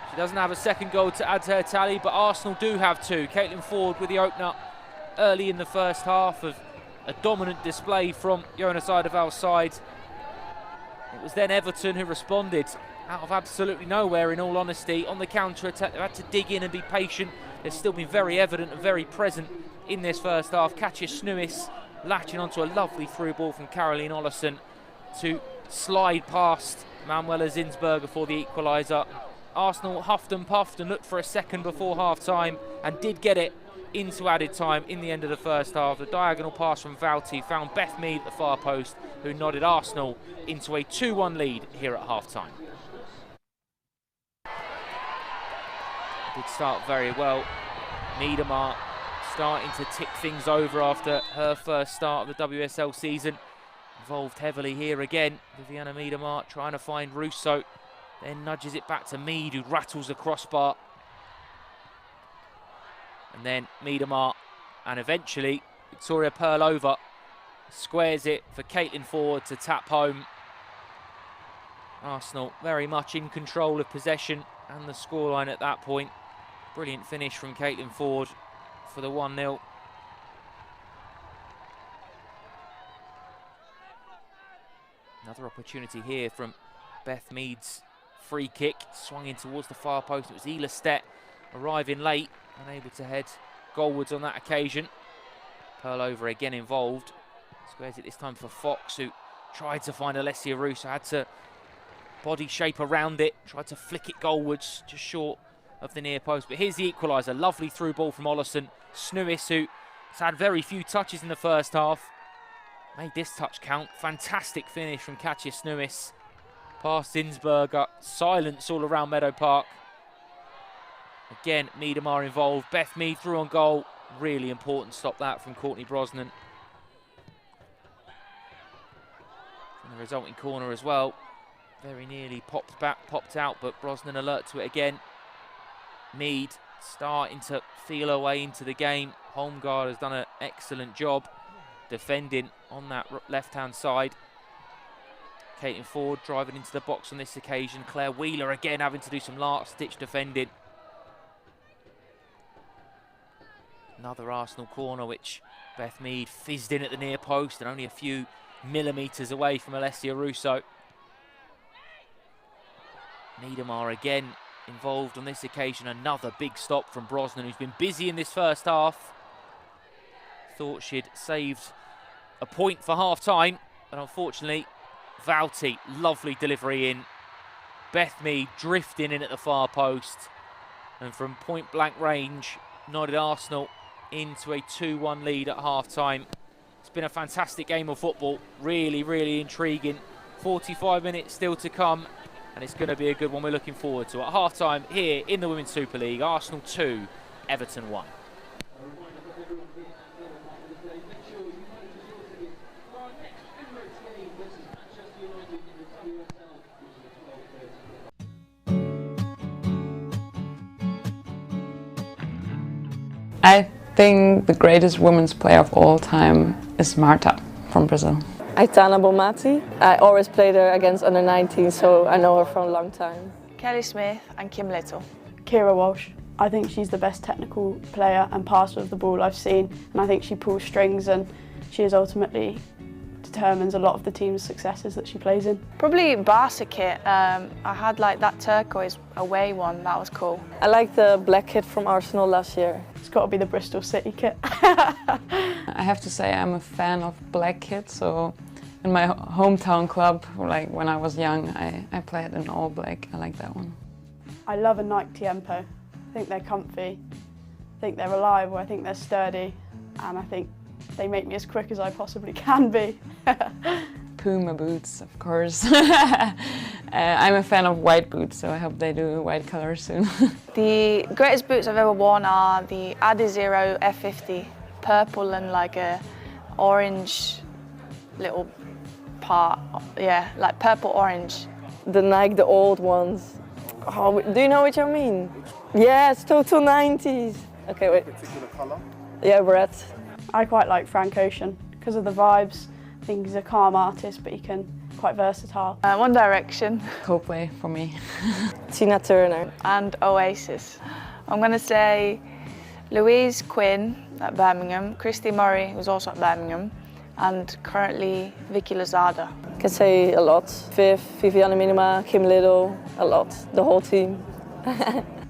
She doesn't have a second goal to add to her tally, but Arsenal do have 2. Caitlin Ford with the opener early in the first half of a dominant display from Jonas Eideval's side. It was then Everton who responded out of absolutely nowhere, in all honesty, on the counter-attack. They had to dig in and be patient. They've still been very evident and very present in this first half. Katja Snuis latching onto a lovely through ball from Caroline Ollison to slide past Manuela Zinsberger for the equaliser. Arsenal huffed and puffed and looked for a second before half-time and did get it into added time in the end of the first half. The diagonal pass from Valti found Beth Mead at the far post, who nodded Arsenal into a 2-1 lead here at half-time. Did start very well. Miedema starting to tick things over after her first start of the WSL season. Involved heavily here again. Viviana Miedema trying to find Russo. Then nudges it back to Mead, who rattles the crossbar. And then Miedema, and eventually Victoria Perlova squares it for Caitlin Ford to tap home. Arsenal very much in control of possession and the scoreline at that point. Brilliant finish from Caitlin Ford for the 1-0. Another opportunity here from Beth Mead's free kick, swung in towards the far post. It was Ela Stett arriving late, unable to head goalwards on that occasion. Pearl over again involved. Squares it this time for Fox, who tried to find Alessia Russo, had to body shape around it, tried to flick it goalwards, just short of the near post. But here's the equaliser, lovely through ball from Ollison. Snuis, who has had very few touches in the first half, made this touch count. Fantastic finish from Katja Snuis. Past Zinsberger, silence all around Meadow Park. Again, Miedemar involved. Beth Mead through on goal. Really important stop that from Courtney Brosnan. And the resulting corner as well. Very nearly popped out, but Brosnan alert to it again. Mead starting to feel her way into the game. Holmgaard has done an excellent job defending on that left-hand side. Caton Ford driving into the box on this occasion. Claire Wheeler again having to do some last-ditch defending. Another Arsenal corner, which Beth Mead fizzed in at the near post and only a few millimetres away from Alessia Russo. Miedemar again involved on this occasion. Another big stop from Brosnan, who's been busy in this first half. Thought she'd saved a point for half-time, but unfortunately, Vouty, lovely delivery in. Beth Mead drifting in at the far post, and from point-blank range, nodded Arsenal into a 2-1 lead at half-time. It's been a fantastic game of football, really, really intriguing. 45 minutes still to come, and it's going to be a good one we're looking forward to. At half-time here in the Women's Super League, Arsenal 2, Everton 1. I think the greatest women's player of all time is Marta from Brazil. Aitana Bomati. I always played her against under 19, so I know her for a long time. Kelly Smith and Kim Little. Kira Walsh. I think she's the best technical player and passer of the ball I've seen, and I think she pulls strings and she is ultimately determines a lot of the team's successes that she plays in. Probably Barca kit. I had like that turquoise away one, that was cool. I like the black kit from Arsenal last year. It's got to be the Bristol City kit. I have to say I'm a fan of black kit, so in my hometown club, like when I was young, I played in all black. I like that one. I love a Nike Tiempo. I think they're comfy, I think they're reliable, I think they're sturdy, and I think they make me as quick as I possibly can be. Puma boots, of course. I'm a fan of white boots, so I hope they do white colour soon. The greatest boots I've ever worn are the Adizero F50, purple and like a orange little part, yeah, like purple orange. The Nike, the old ones. Oh, do you know which I mean? Yeah, it's total 90s. Okay, wait. Particular colour? Yeah, red. I quite like Frank Ocean because of the vibes. I think he's a calm artist, but he can quite versatile. One Direction. Coldplay for me. Tina Turner. And Oasis. I'm going to say Louise Quinn at Birmingham, Christy Murray, who's also at Birmingham, and currently Vicky Lozada. I can say a lot. Viv, Viviane Minima, Kim Little, a lot. The whole team.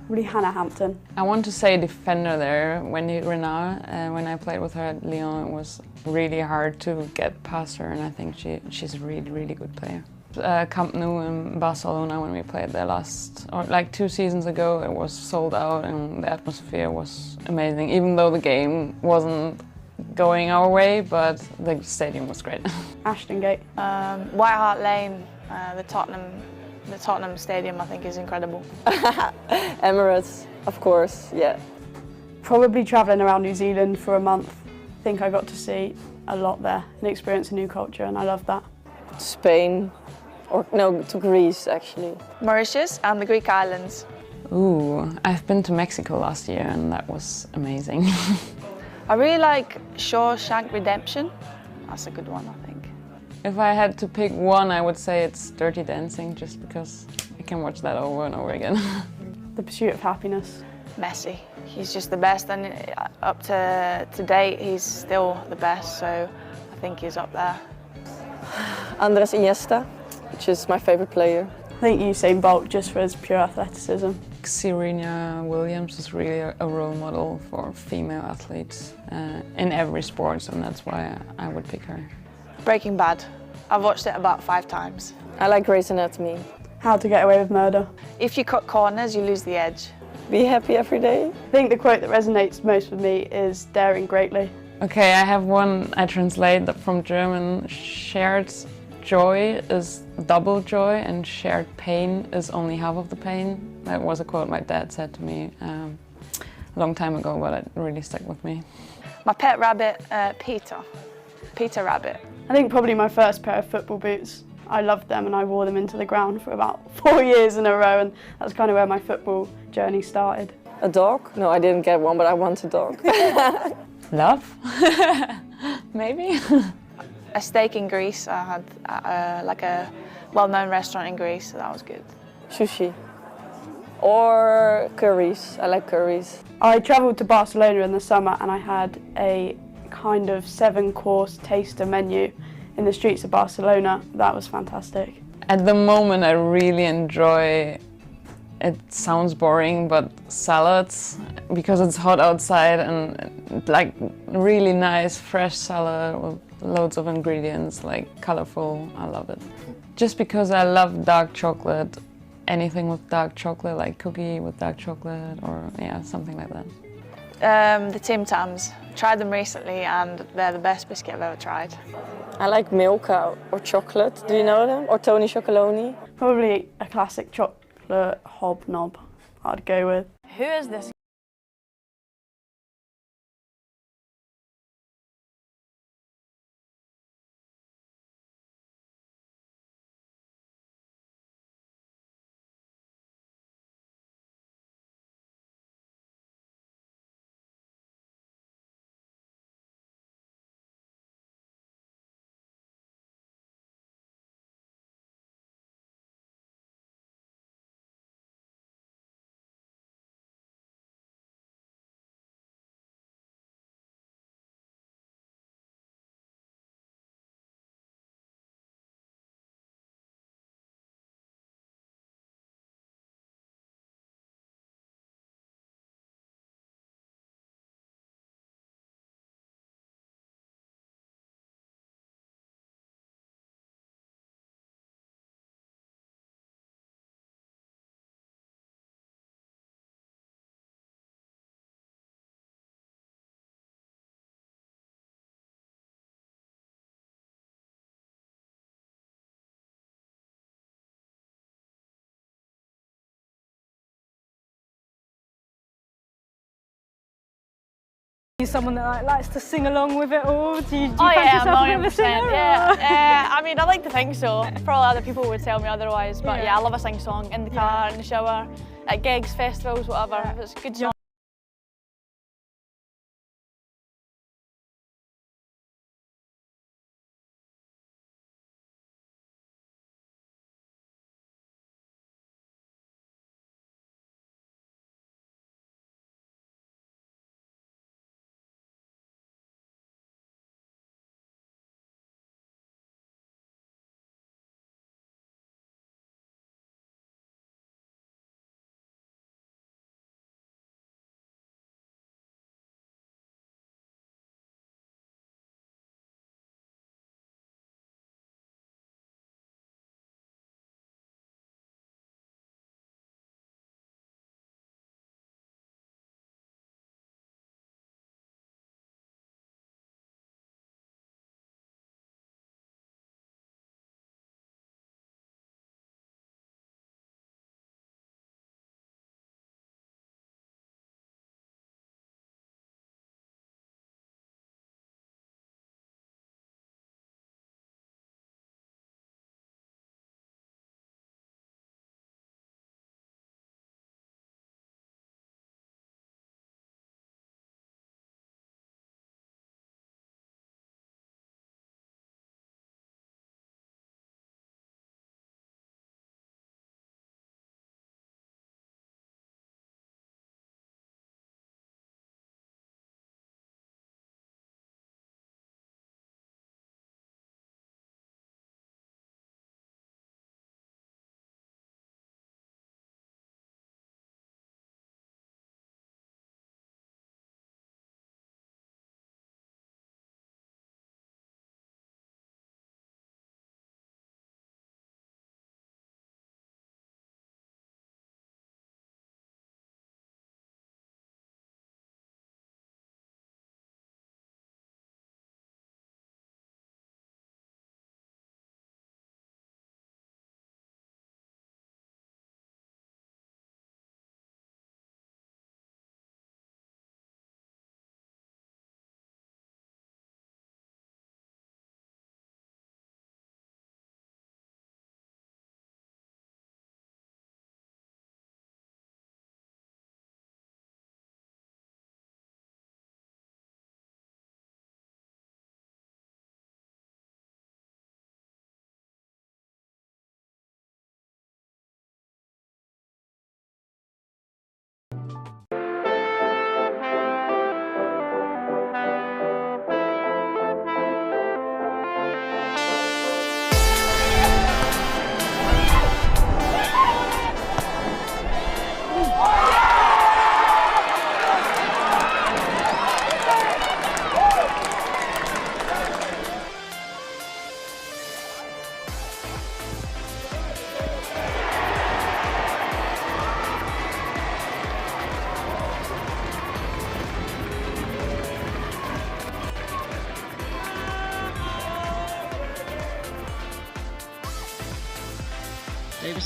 Really Hannah Hampton. I want to say defender there, Wendy Renard. When I played with her at Lyon, it was really hard to get past her, and I think she's a really, really good player. Camp Nou in Barcelona, when we played there like 2 seasons ago, it was sold out and the atmosphere was amazing, even though the game wasn't going our way, but the stadium was great. Ashton Gate. White Hart Lane, the Tottenham Stadium, I think, is incredible. Emirates, of course, yeah. Probably travelling around New Zealand for a month. I think I got to see a lot there and experience a new culture, and I love that. Spain, or no, to Greece actually. Mauritius and the Greek islands. Ooh, I've been to Mexico last year and that was amazing. I really like Shawshank Redemption. That's a good one, I think. If I had to pick one, I would say it's Dirty Dancing, just because I can watch that over and over again. The Pursuit of Happiness. Messi. He's just the best, and up to date, he's still the best, so I think he's up there. Andres Iniesta, which is my favorite player. I think Usain Bolt just for his pure athleticism. Serena Williams is really a role model for female athletes in every sport, and that's why I would pick her. Breaking Bad. I've watched it about 5 times. I like Grey's Anatomy. How to Get Away with Murder. If you cut corners, you lose the edge. Be happy every day. I think the quote that resonates most with me is daring greatly. Okay, I have one I translate that from German. Shared joy is double joy and shared pain is only half of the pain. That was a quote my dad said to me a long time ago, but it really stuck with me. My pet rabbit, Peter. Peter Rabbit. I think probably my first pair of football boots. I loved them and I wore them into the ground for about 4 years in a row, and that's kind of where my football journey started. A dog? No, I didn't get one, but I want a dog. Love? Maybe? A steak in Greece. I had like a well-known restaurant in Greece, so that was good. Sushi. Or curries. I like curries. I travelled to Barcelona in the summer and I had a kind of 7-course taster menu in the streets of Barcelona. That was fantastic. At the moment I really enjoy, it sounds boring, but salads, because it's hot outside and like really nice fresh salad with loads of ingredients, like colorful. I love it. Just because I love dark chocolate, anything with dark chocolate, like cookie with dark chocolate or yeah, something like that. The Tim Tams. Tried them recently and they're the best biscuit I've ever tried. I like Milka or chocolate. Do you know them? Or Tony Chocoloni. Probably a classic chocolate hobnob I'd go with. Who is this You're someone that likes to sing along with it all? Do you Oh fancy yeah, yourself a bit of a 100%. singer? Yeah, I mean, I like to think so. Probably other people would tell me otherwise, but Yeah. yeah, I love a sing song in the car, in the shower, at gigs, festivals, whatever. If it's a good song.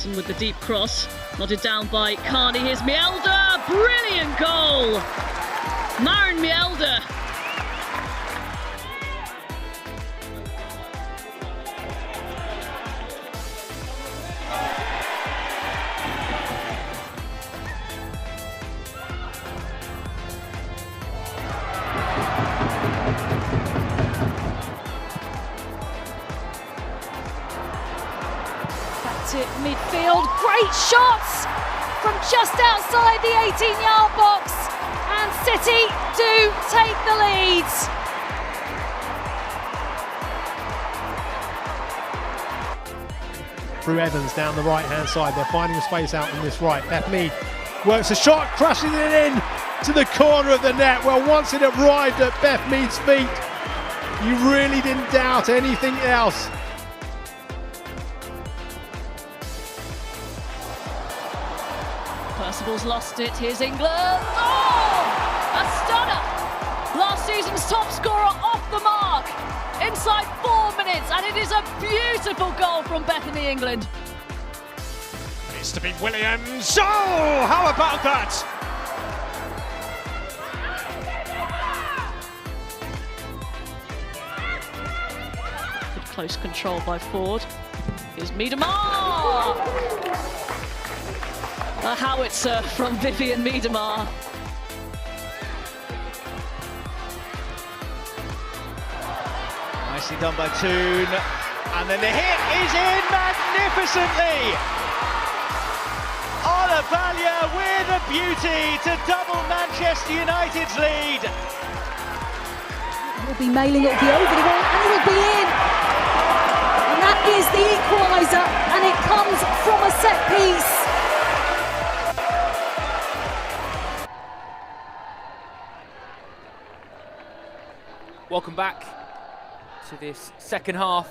Anderson with the deep cross, nodded down by Carney. Here's Mielda, brilliant goal! Maren Mielda. To midfield, great shots from just outside the 18-yard box, and City do take the lead. Through Evans down the right-hand side, they're finding a space out on this right. Beth Mead works a shot, crushes it in to the corner of the net. Well, once it arrived at Beth Mead's feet, you really didn't doubt anything else. Percival's lost it, here's England. Oh! A stunner! Last season's top scorer off the mark inside 4 minutes, and it is a beautiful goal from Bethany England. It's to be Williams. Oh, how about that? Good close control by Ford. Here's Miedemar! A howitzer from Vivian Miedemar. Nicely done by Toon, and then the hit is in magnificently! Olavallia with a beauty to double Manchester United's lead. It'll be mailing, it'll be over the wall, and it'll be in! And that is the equaliser, and it comes from a set piece. Welcome back to this second half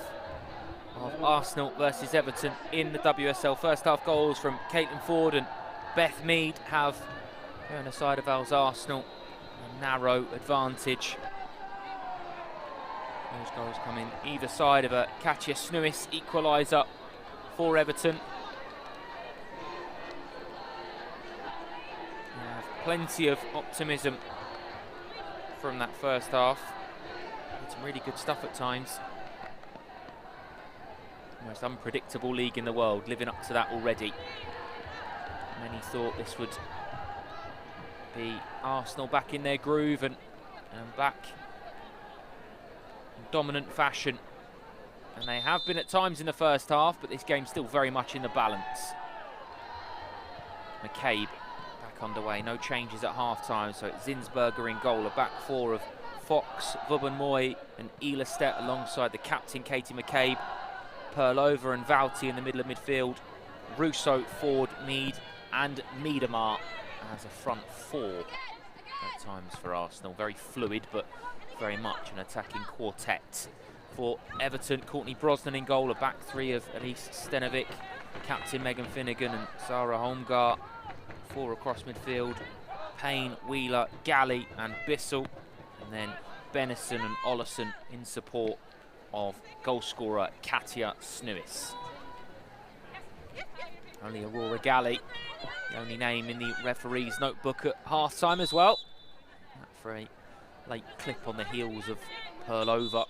of Arsenal versus Everton in the WSL. First half goals from Caitlin Ford and Beth Mead have, on the side of ours Arsenal, a narrow advantage. Those goals come in either side of a Katja Snuis equaliser for Everton. We have plenty of optimism from that first half. Some really good stuff at times. Most unpredictable league in the world, living up to that already. Many thought this would be Arsenal back in their groove and back in dominant fashion. And they have been at times in the first half, but this game's still very much in the balance. McCabe back underway, no changes at half-time, so it's Zinsberger in goal, a back four of Fox, Vubben-Moy and Elestedt alongside the captain Katie McCabe, Perlova and Vouty in the middle of midfield, Russo, Ford, Mead and Miedemar as a front four at times for Arsenal. Very fluid but very much an attacking quartet. For Everton, Courtney Brosnan in goal, a back three of Elise Stenovic, captain Megan Finnegan and Sarah Holmgar, four across midfield, Payne, Wheeler, Galley and Bissell. And then Benison and Ollison in support of goalscorer Katja Snuis. Only Aurora Galley, the only name in the referee's notebook at half-time as well. That for a late clip on the heels of Perlova.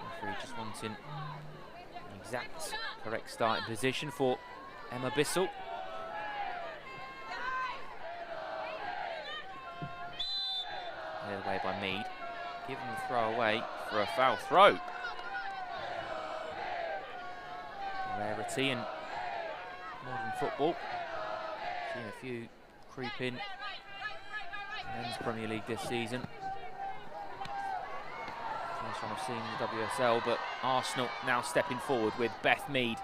Referee just wanting the exact correct starting position for Emma Bissell. Cleared away by Mead. Given the throw away for a foul throw. Rarity in modern football. Seen a few creep in men's Premier League this season. First one I've seen in the WSL, but Arsenal now stepping forward with Beth Mead.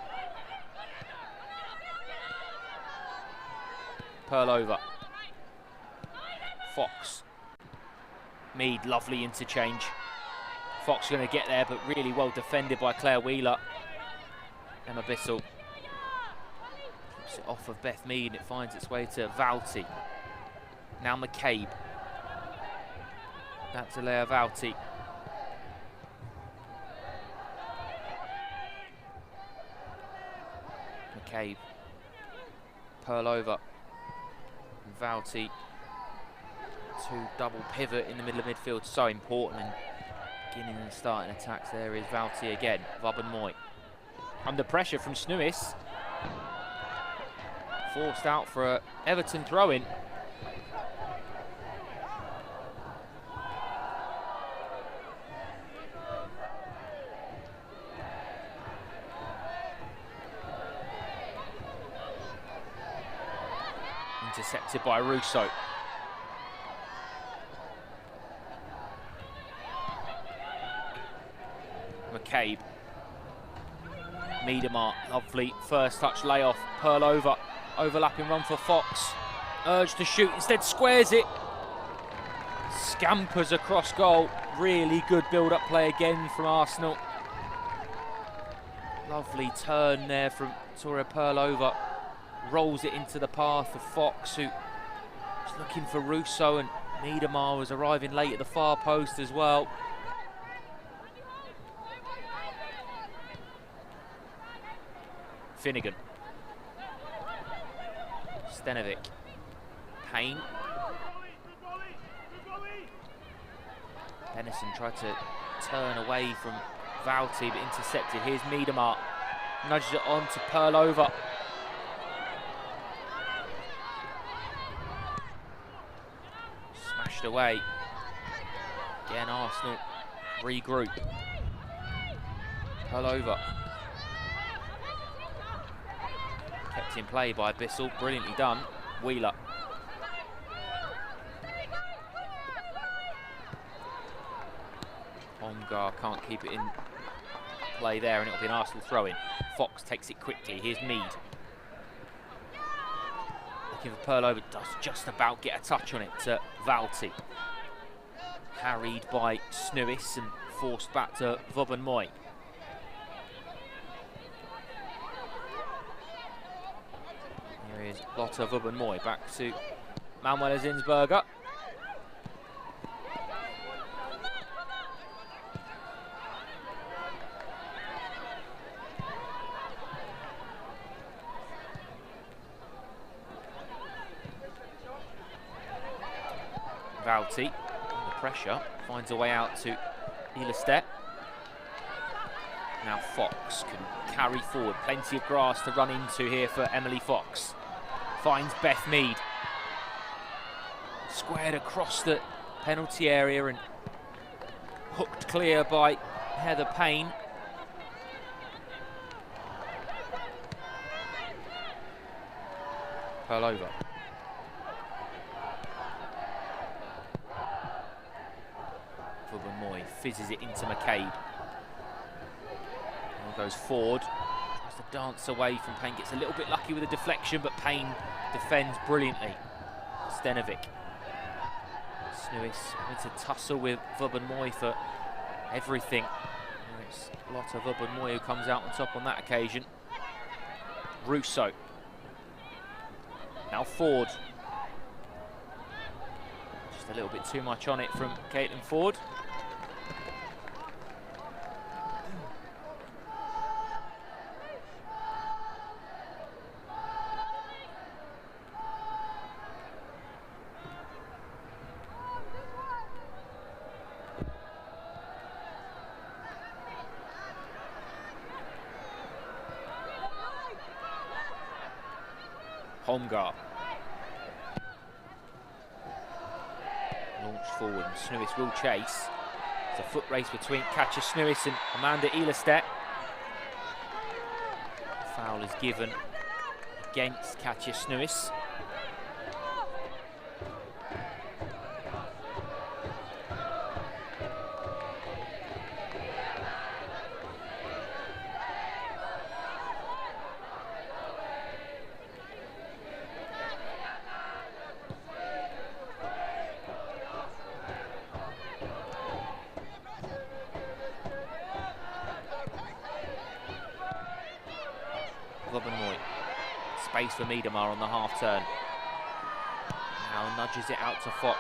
Perlova. Fox. Mead, lovely interchange. Fox going to get there, but really well defended by Claire Wheeler. Emma Bissell keeps it off of Beth Mead and it finds its way to Vouty. Now McCabe. That's Alea Vouty. McCabe. Pearl over. Valti. Two double pivot in the middle of midfield, so important in beginning and starting attacks. There is Valti again. Vubben-Moy. Under pressure from Snuis. Forced out for a Everton throw-in. Intercepted by Russo. McCabe. Miedemar, lovely first touch layoff. Pearl over. Overlapping run for Fox. Urged to shoot, instead squares it. Scampers across goal. Really good build-up play again from Arsenal. Lovely turn there from Victoria Pearl over. Rolls it into the path of Fox, who is looking for Russo, and Miedemar was arriving late at the far post as well. Finnegan. Stenovic. Payne. Benison tried to turn away from Valti, but intercepted. Here's Miedemar. Nudges it on to Pearl over. Smashed away. Again, Arsenal regroup. Pearl over. Kept in play by Bissell, brilliantly done. Wheeler. Ongar can't keep it in play there, and it'll be an Arsenal throw-in. Fox takes it quickly. Here's Mead. Looking for Pearl over, does just about get a touch on it to Valti. Harried by Snuis and forced back to Vubben-Moy. Here is Lotta Vubben-Moy, back to Manuela Zinsberger. Valti, under pressure, finds a way out to Ilestedt. Now Fox can carry forward, plenty of grass to run into here for Emily Fox. Finds Beth Mead. Squared across the penalty area and hooked clear by Heather Payne. Pearl over. Vubben-Moy fizzes it into McCabe. Goes forward, tries to dance away from Payne, gets a little bit lucky with a deflection, but Payne defends brilliantly. Stenovic. Snuis having to tussle with Vubben-Moy for everything. And it's Lotta Vubben-Moy who comes out on top on that occasion. Russo. Now Ford. Just a little bit too much on it from Caitlin Ford. Holmgar. Launched forward, and Snuis will chase. It's a foot race between Katja Snuis and Amanda Ilestedt. Foul is given against Katja Snuis. Vubben-Moy. Space for Miedemar on the half turn. Now nudges it out to Fox.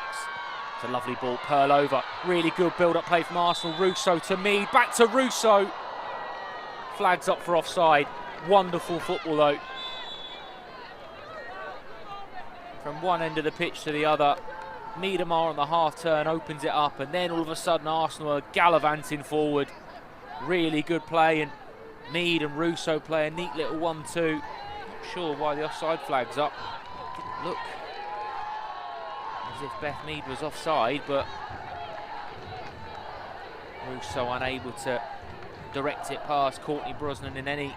It's a lovely ball. Pearl over. Really good build-up play from Arsenal. Russo to Mead. Back to Russo. Flags up for offside. Wonderful football though from one end of the pitch to the other. Miedemar on the half turn opens it up, and then all of a sudden Arsenal are gallivanting forward. Really good play, and Mead and Russo play a neat little 1-2. Not sure why the offside flag's up. Didn't look as if Beth Mead was offside, but Russo unable to direct it past Courtney Brosnan in any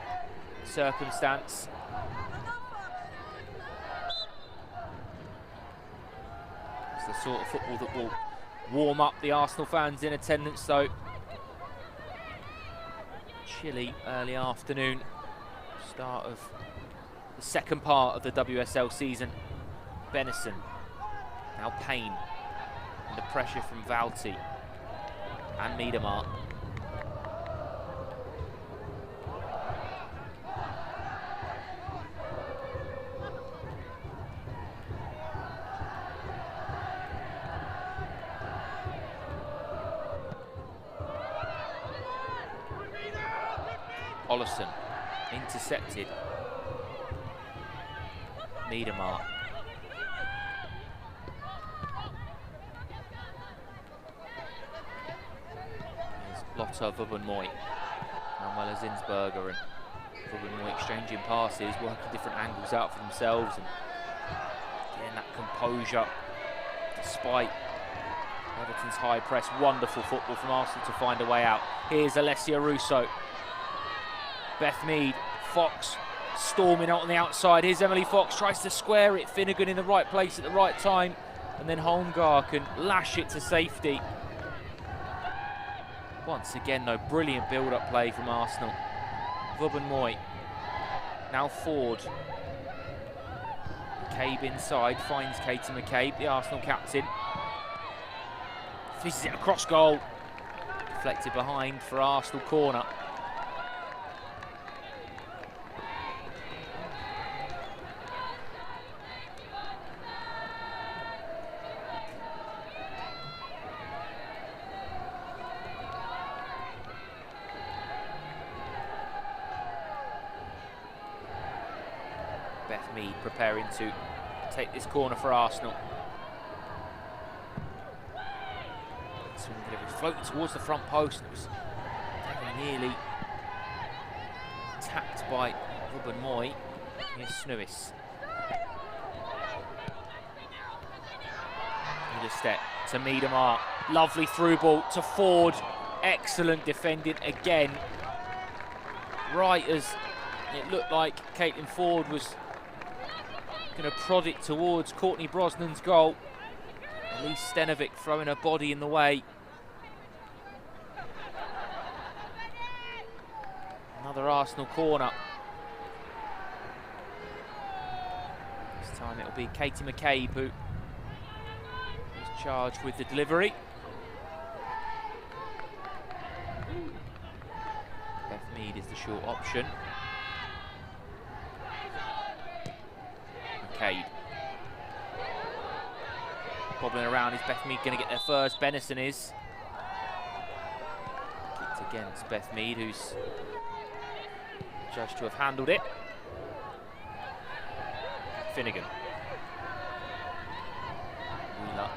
circumstance. It's the sort of football that will warm up the Arsenal fans in attendance, though. Chilly early afternoon, start of the second part of the WSL season. Benison, now Payne, under pressure from Valti and Miedemar. Ollison, intercepted. Miedemar. There's Lotta Vubbenmoy, Manuela Zinsberger and Vubbenmoy exchanging passes, working different angles out for themselves, and getting that composure despite Everton's high press. Wonderful football from Arsenal to find a way out. Here's Alessia Russo. Beth Mead, Fox storming out on the outside. Here's Emily Fox, tries to square it. Finnegan in the right place at the right time. And then Holmgar can lash it to safety. Once again, though, brilliant build-up play from Arsenal. Vubbenmoy, now Ford. McCabe inside, finds Katie McCabe, the Arsenal captain. Fishes it across goal. Deflected behind for Arsenal corner. Beth Mead preparing to take this corner for Arsenal. It was floating towards the front post. It was very nearly tapped by Vubbenmoy. Here's Snuis. Need a step to Miedemar. Lovely through ball to Ford. Excellent defending again. Right as it looked like Caitlin Ford was going to prod it towards Courtney Brosnan's goal. Elise Stenovic throwing her body in the way. Another Arsenal corner. This time it'll be Katie McCabe who is charged with the delivery. Beth Mead is the short option. McCabe. Bobbling around, is Beth Mead going to get there first? Benison is. Kicked against Beth Mead, who's judged to have handled it. Finnegan. Wheeler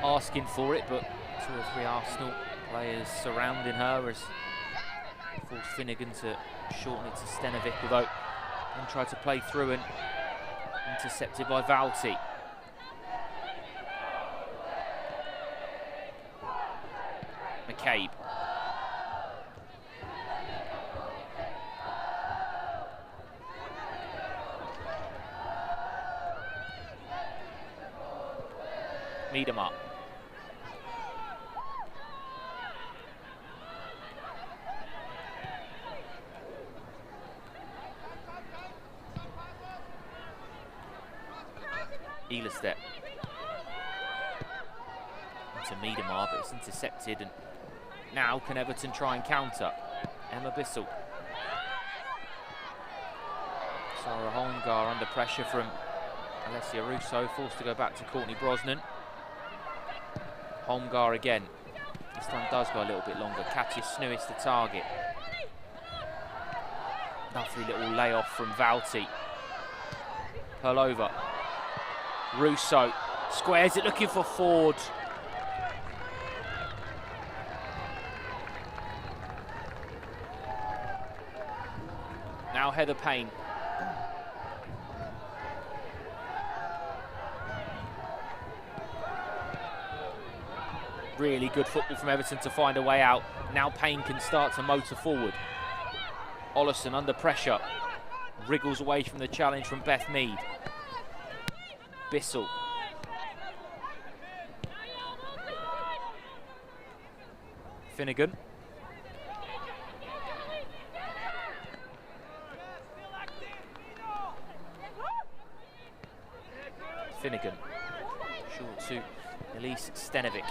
asking for it, but 2 or 3 Arsenal players surrounding her as forced Finnegan to shorten it to Stenovic, although then tried to play through and intercepted by Valti. McCabe. Miedemar. Ehlestep. Into Miedemar, but it's intercepted, and now can Everton try and counter? Emma Bissell. Sarah Holmgar under pressure from Alessia Russo, forced to go back to Courtney Brosnan. Holmgar again. This time does go a little bit longer. Katja Snuis the target. Lovely little layoff from Valti. Perlova. Russo squares it, looking for Ford. Now Heather Payne. Really good football from Everton to find a way out. Now Payne can start to motor forward. Ollison under pressure. Wriggles away from the challenge from Beth Mead. Bissell. Finnegan. Finnegan. Short to Elise Stenovic.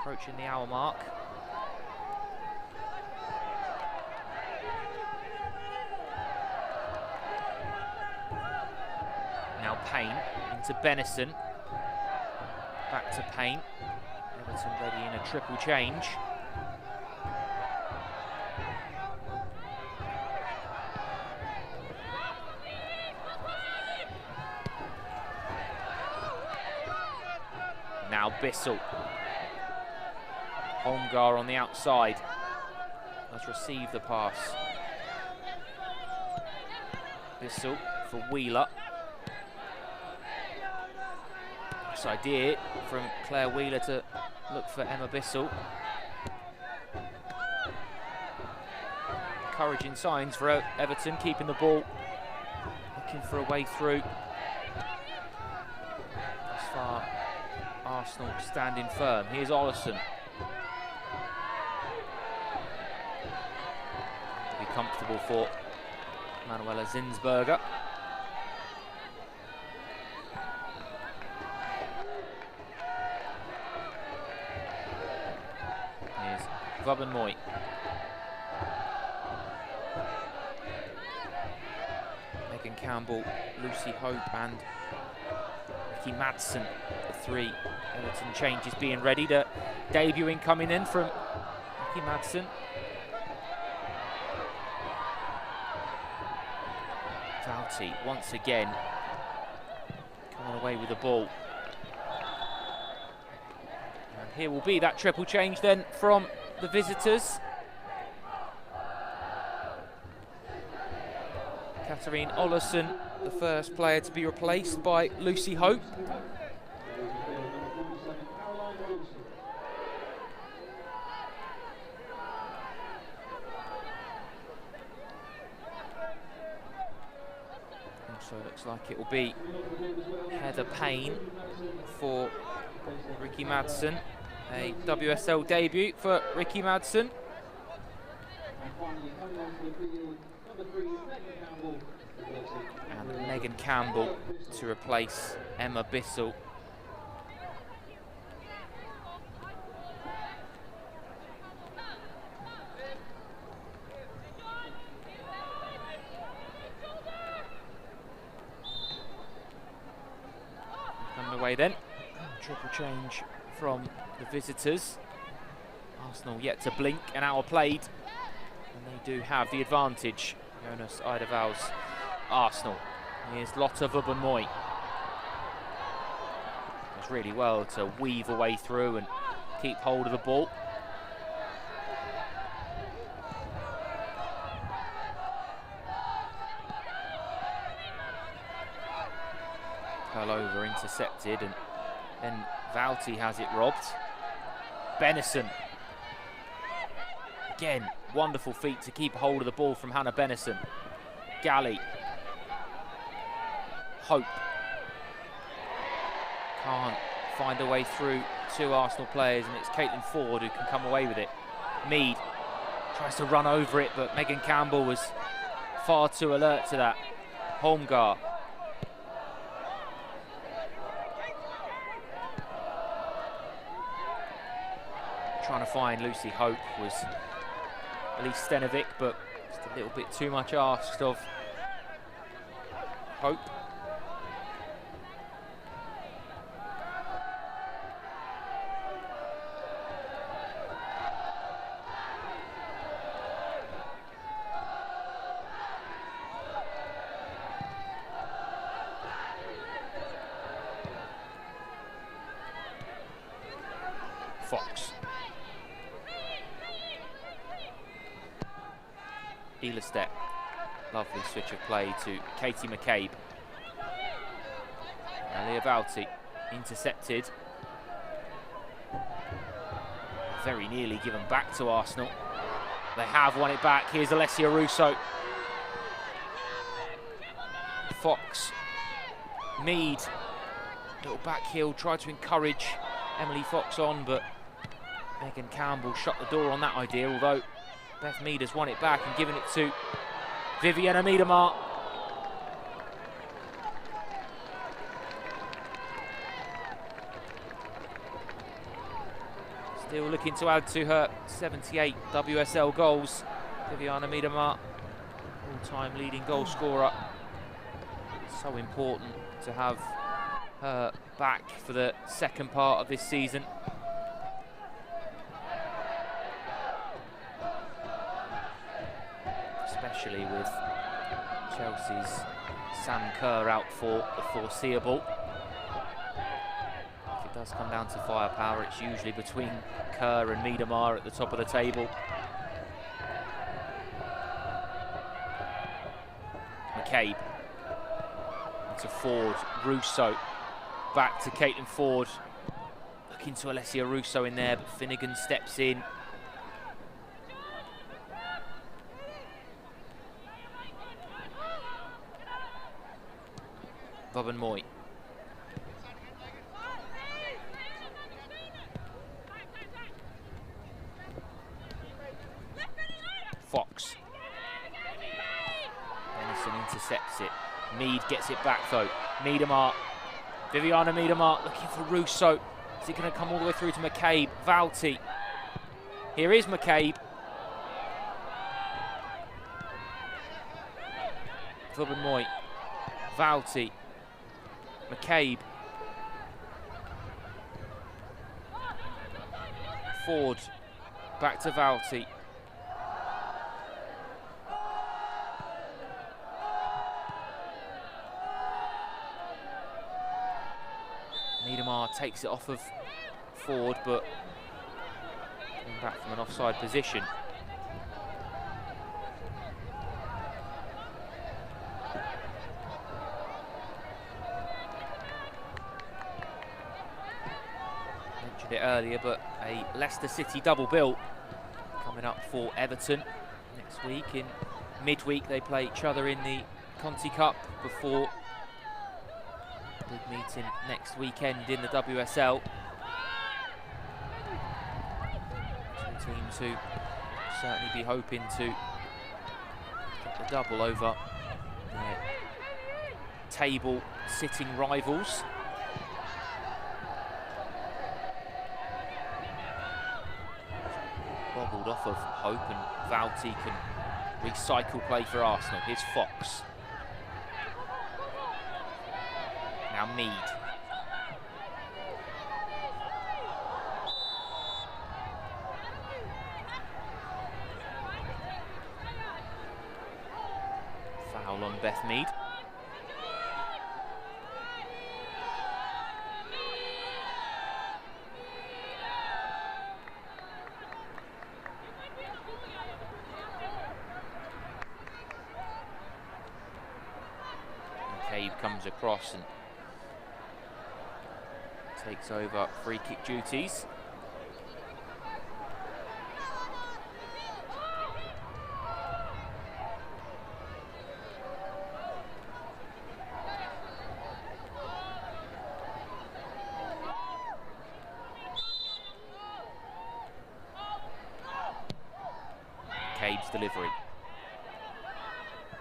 Approaching the hour mark. Now Payne into Benison. Back to Payne. Everton ready in a triple change. Now Bissell. Holmgar on the outside. Has received the pass. Bissell for Wheeler. Nice idea from Claire Wheeler to look for Emma Bissell. Encouraging signs for Everton, keeping the ball. Looking for a way through. As far Arsenal standing firm. Here's Ollison. Be comfortable for Manuela Zinsberger. Here's Vubben-Moy. Megan Campbell, Lucy Hope and Ricky Madsen. The three Everton changes being ready. The debuting coming in from Ricky Madsen. Vouty once again coming away with the ball. And here will be that triple change then from the visitors. Katharine Ollison, the first player to be replaced by Lucy Hope. So it looks like it will be Heather Payne for Ricky Madsen. A WSL debut for Ricky Madsen. And Megan Campbell to replace Emma Bissell. Away then. Triple change from the visitors. Arsenal yet to blink, an hour played, and they do have the advantage. Jonas Eidevall's Arsenal. Here's Lotta Vubben-Moy. Does really well to weave a way through and keep hold of the ball. Over intercepted, and then Vouty has it robbed. Benison. Again, wonderful feat to keep hold of the ball from Hannah Benison. Galley. Hope. Can't find a way through two Arsenal players, and it's Caitlin Ford who can come away with it. Mead tries to run over it, but Megan Campbell was far too alert to that. Holmgar. Trying to find Lucy Hope was Elise Stenovic, but just a little bit too much asked of Hope. Fox. Elistep. Lovely switch of play to Katie McCabe. Leah Valti intercepted. Very nearly given back to Arsenal. They have won it back. Here's Alessia Russo. Fox. Mead. Little back heel, tried to encourage Emily Fox on, but Megan Campbell shut the door on that idea, although Beth Mead has won it back and given it to Viviana Miedemar. Still looking to add to her 78 WSL goals. Viviana Miedemar, all-time leading goal scorer. So important to have her back for the second part of this season. Especially with Chelsea's Sam Kerr out for the foreseeable. If it does come down to firepower, it's usually between Kerr and Miedemar at the top of the table. McCabe into Ford, Russo, back to Caitlin Ford, looking to Alessia Russo in there, but Finnegan steps in. Bobbin Moy. Fox. Benison intercepts it. Mead gets it back though. Miedemar. Viviana Miedemar looking for Russo. Is it going to come all the way through to McCabe? Valti. Here is McCabe. Bobbin Moy. Valti. McCabe. Ford. Back to Valti. Miedemar takes it off of Ford, but coming back from an offside position. Mentioned it earlier, but a Leicester City double bill coming up for Everton next week. In midweek they play each other in the Conti Cup before big meeting next weekend in the WSL. Two teams who certainly be hoping to get the double over their table sitting rivals. Bobbled off of hope, and Valti can recycle play for Arsenal. Here's Fox. Now Mead. Foul on Beth Mead. McCabe comes across and takes over free kick duties. Cabe's delivery.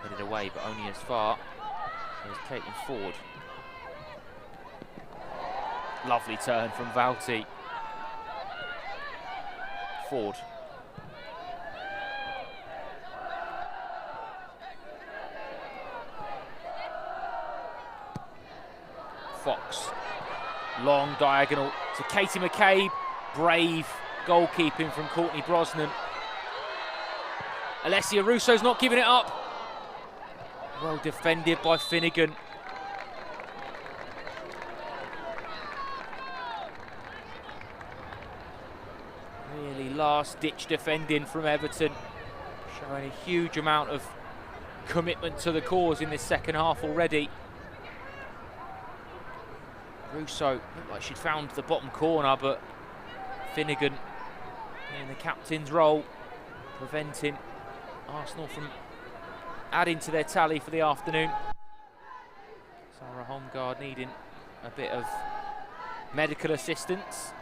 Headed away, but only as far as Caitlin Ford. Lovely turn from Valti. Ford. Fox. Long diagonal to Katie McCabe. Brave goalkeeping from Courtney Brosnan. Alessia Russo's not giving it up. Well defended by Finnegan. last-ditch defending from Everton, showing a huge amount of commitment to the cause in this second half already. Russo looked like she'd found the bottom corner, but Finnegan in the captain's role, preventing Arsenal from adding to their tally for the afternoon. Sarah Holmgaard needing a bit of medical assistance.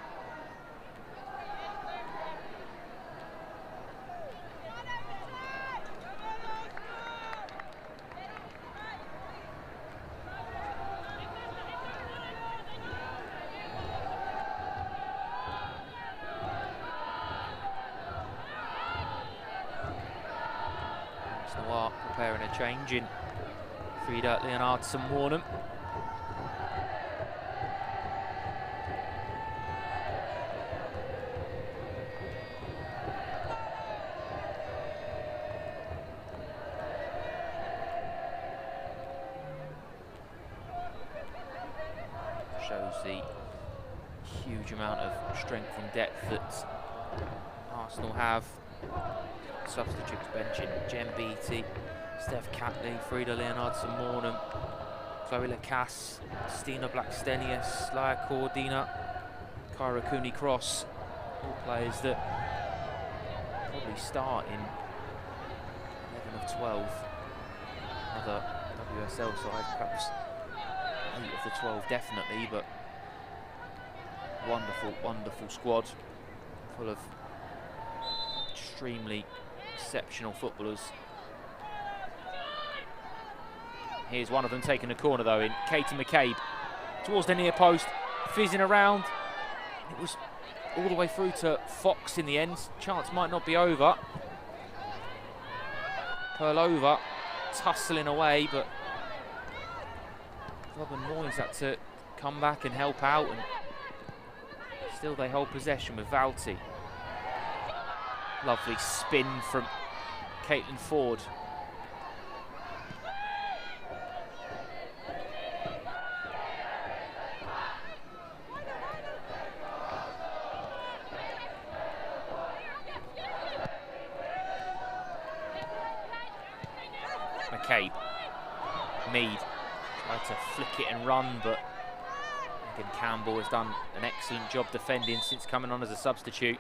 Preparing a change in Frida Leonardson-Warnham. Shows the huge amount of strength and depth that Arsenal have. Substitutes benching Jen Beattie, Steph Catley, Frida Leonardson-Warnham, Chloe Lacasse, Stina Blackstenius, Laia Cordina, Kyra Cooney-Cross, all players that probably start in 11 of 12 other WSL sides, perhaps 8 of the 12 definitely, but wonderful, wonderful squad full of extremely exceptional footballers. Here's one of them taking a corner though, in Katie McCabe towards the near post, fizzing around. It was all the way through to Fox in the end. Chance might not be over. Perlova tussling away, but Robin Moyes had to come back and help out, and still they hold possession with Valti. Lovely spin from Caitlin Ford. McCabe. Mead tried to flick it and run, but again Campbell has done an excellent job defending since coming on as a substitute.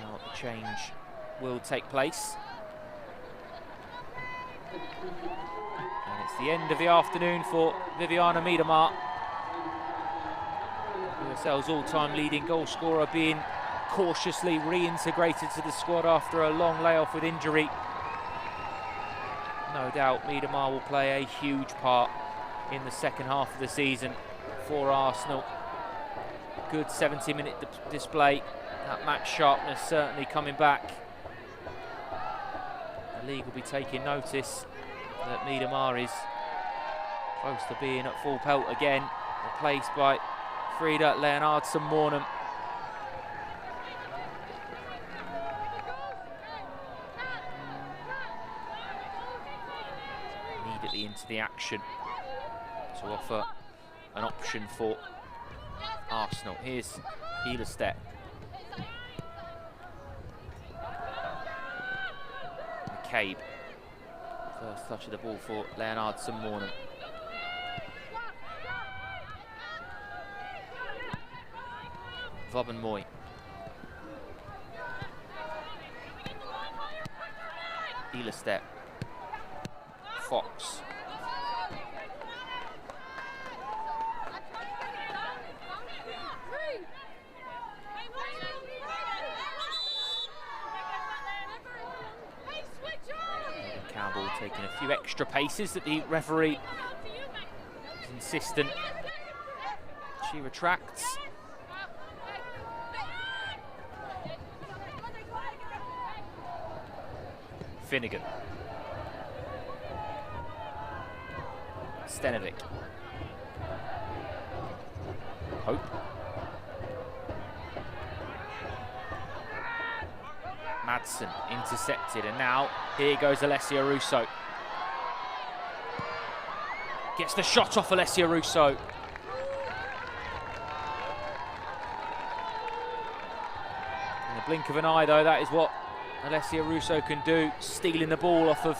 Now the change will take place. And it's the end of the afternoon for Viviana Miedemar. WSL's all-time leading goal scorer being cautiously reintegrated to the squad after a long layoff with injury. No doubt Miedemar will play a huge part in the second half of the season for Arsenal. Good 70-minute display. That match sharpness certainly coming back. The league will be taking notice that Miedemar is close to being at full pelt again, replaced by Frida Leonardson-Warnham. Immediately into the action to offer an option for Arsenal. Here's Helestedt. McCabe. First touch of the ball for Leonardson-Warnham. Vauban-Moy. Helestedt. Fox. Campbell taking a few extra paces that the referee is insistent she retracts. Finnegan. Stenovic. Hope. Madsen intercepted, and now here goes Alessia Russo. Gets the shot off Alessia Russo. the blink of an eye, though, that is what Alessia Russo can do, stealing the ball off of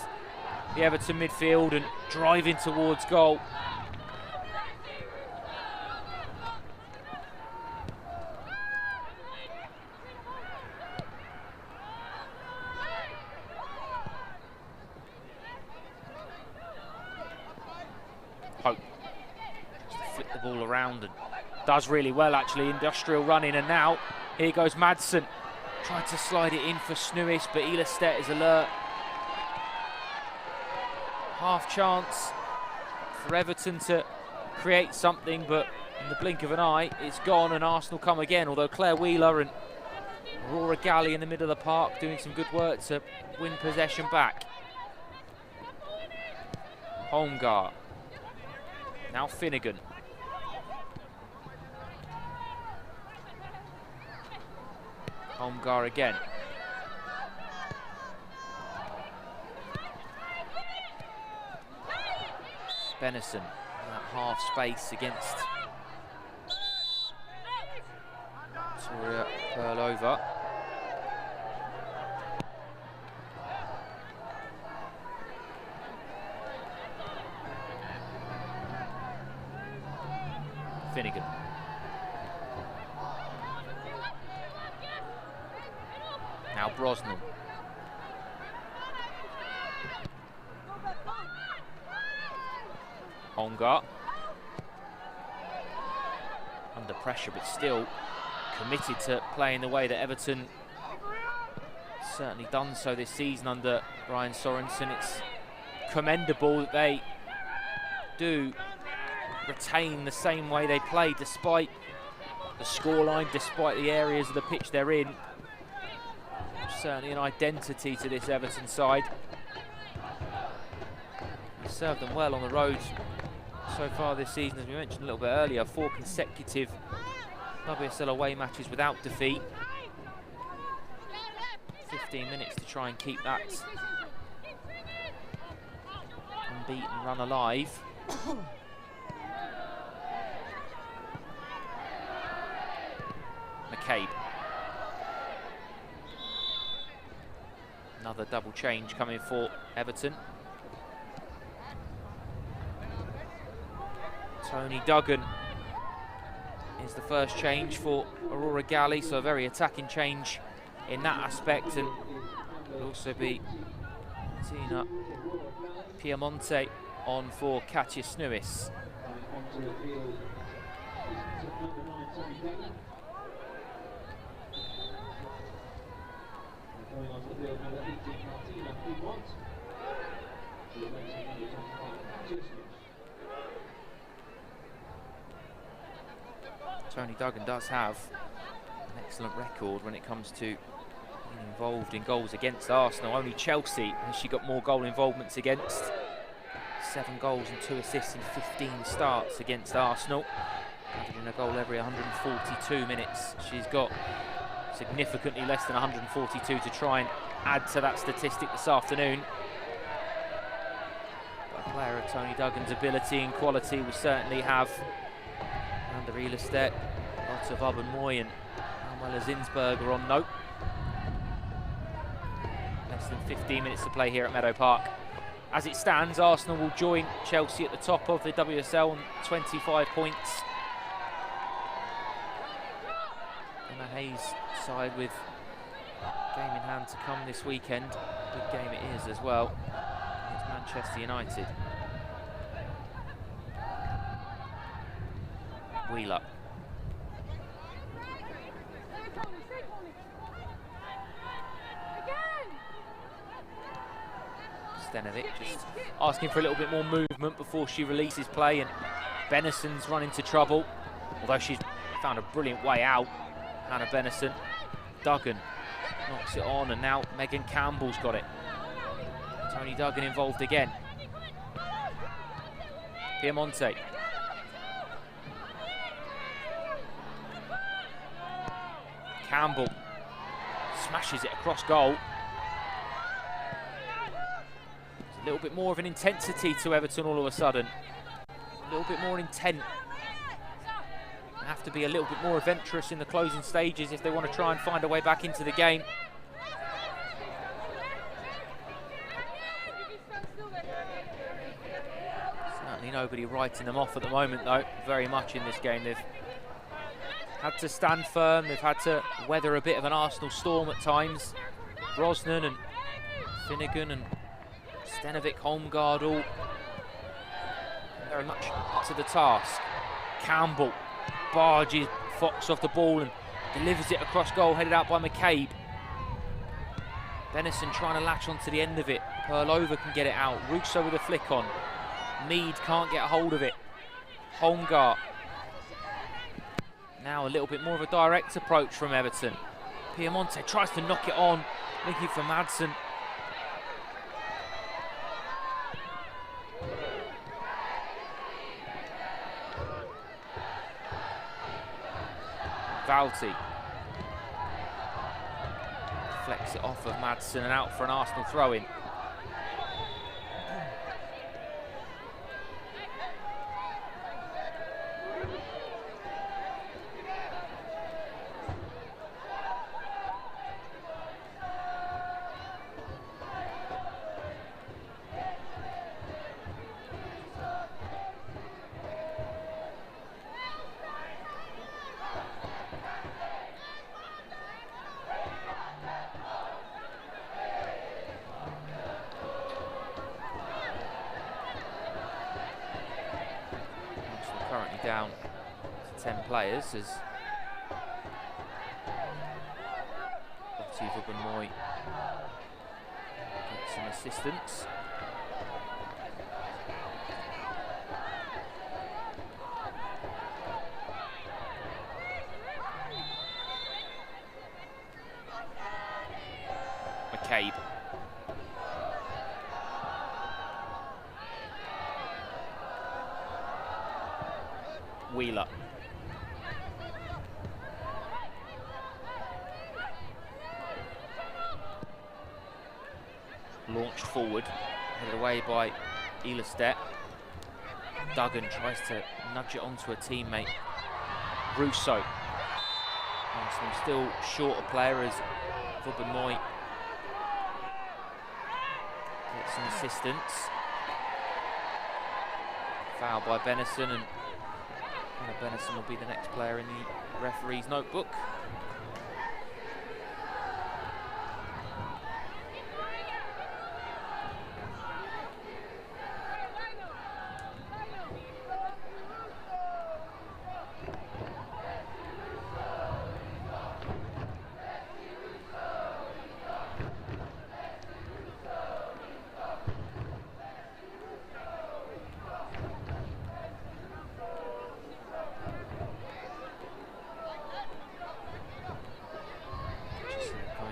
the Everton midfield and driving towards goal. Hope just to flip the ball around and does really well, actually. Industrial running, and now here goes Madsen. Tried to slide it in for Snuis, but Ilestedt is alert. Half chance for Everton to create something, but in the blink of an eye, it's gone, and Arsenal come again, although Claire Wheeler and Aurora Galley in the middle of the park doing some good work to win possession back. Holmgar. Now Finnegan. Holmgar again. Benison in that half space against Victoria Perlova. Finnegan. Now Brosnan. Ongar. Under pressure, but still committed to playing the way that Everton certainly done so this season under Brian Sorensen. It's commendable that they do retain the same way they play despite the scoreline, despite the areas of the pitch they're in. Certainly an identity to this Everton side. It's served them well on the road so far this season, as we mentioned a little bit earlier. 4 consecutive WSL away matches without defeat. 15 minutes to try and keep that unbeaten run alive. McCabe. Another double change coming for Everton. Tony Duggan is the first change for Aurora Galley, so a very attacking change in that aspect, and will also be Tina Piemonte on for Katja Snuis. Tony Duggan does have an excellent record when it comes to being involved in goals against Arsenal. Only Chelsea has she got more goal involvements against. 7 goals and 2 assists in 15 starts against Arsenal. Averaging a goal every 142 minutes. She's got significantly less than 142 to try and add to that statistic this afternoon. But a player of Tony Duggan's ability and quality will certainly have under Ilestedt, lots of Aubameyang and Manuela Zinsberger on note. Less than 15 minutes to play here at Meadow Park. As it stands, Arsenal will join Chelsea at the top of the WSL on 25 points. Emma Hayes' side with game in hand to come this weekend. Big game it is as well. It's Manchester United. Wheeler. Stenovic just asking for a little bit more movement before she releases play, and Benison's run into trouble, although she's found a brilliant way out. Hannah Benison. Duggan knocks it on, and now Megan Campbell's got it. Tony Duggan involved again. Piemonte. Campbell smashes it across goal. There's a little bit more of an intensity to Everton all of a sudden. A little bit more intent. have to be a little bit more adventurous in the closing stages if they want to try and find a way back into the game. Certainly nobody writing them off at the moment, though, very much in this game. They've had to stand firm, they've had to weather a bit of an Arsenal storm at times. Brosnan and Finnegan and Stenovic, Holmgard all very much up to the task. Campbell barges Fox off the ball and delivers it across goal, headed out by McCabe. Benison trying to latch onto the end of it. Perlova can get it out. Russo with a flick on. Mead can't get a hold of it. Holmgart. Now a little bit more of a direct approach from Everton. Piemonte tries to knock it on, looking for Madsen. Valti flecks it off of Madsen and out for an Arsenal throw-in. Currently down to 10 players as obviously Vubben-Moy gets some assistance. McCabe. Wheeler. Launched forward, headed away by Elistette. Duggan tries to nudge it onto a teammate. Russo. Arsenal still short a player as Vubben-Moy gets some assistance. Foul by Benison, and Benison will be the next player in the referee's notebook.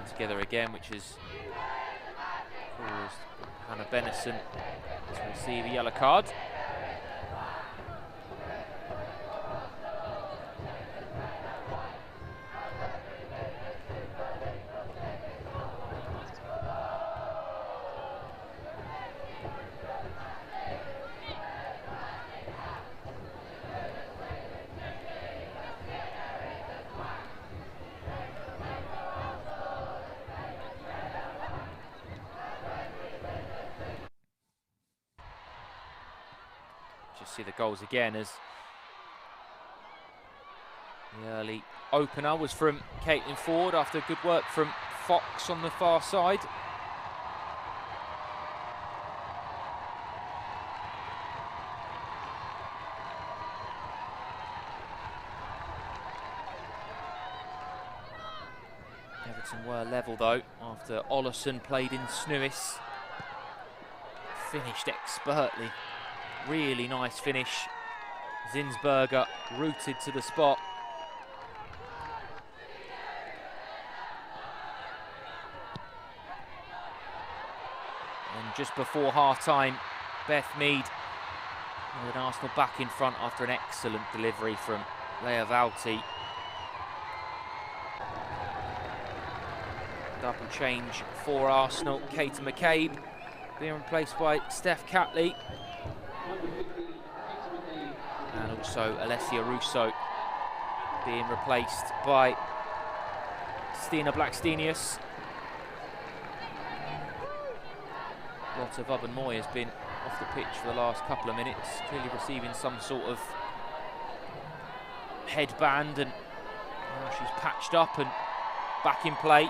Together again, which has caused Hannah Benison to receive a yellow card. Just see the goals again as the early opener was from Caitlin Ford after good work from Fox on the far side. Everton were level though after Ollison played in Snewis. Finished expertly. Really nice finish. Zinsberger rooted to the spot. And just before half-time, Beth Mead with Arsenal back in front after an excellent delivery from Leah Valti. Double change for Arsenal. Katie McCabe being replaced by Steph Catley. And also Alessia Russo being replaced by Stina Blackstenius. Lotte Wubben-Moy has been off the pitch for the last couple of minutes, clearly receiving some sort of headband, and now she's patched up and back in play.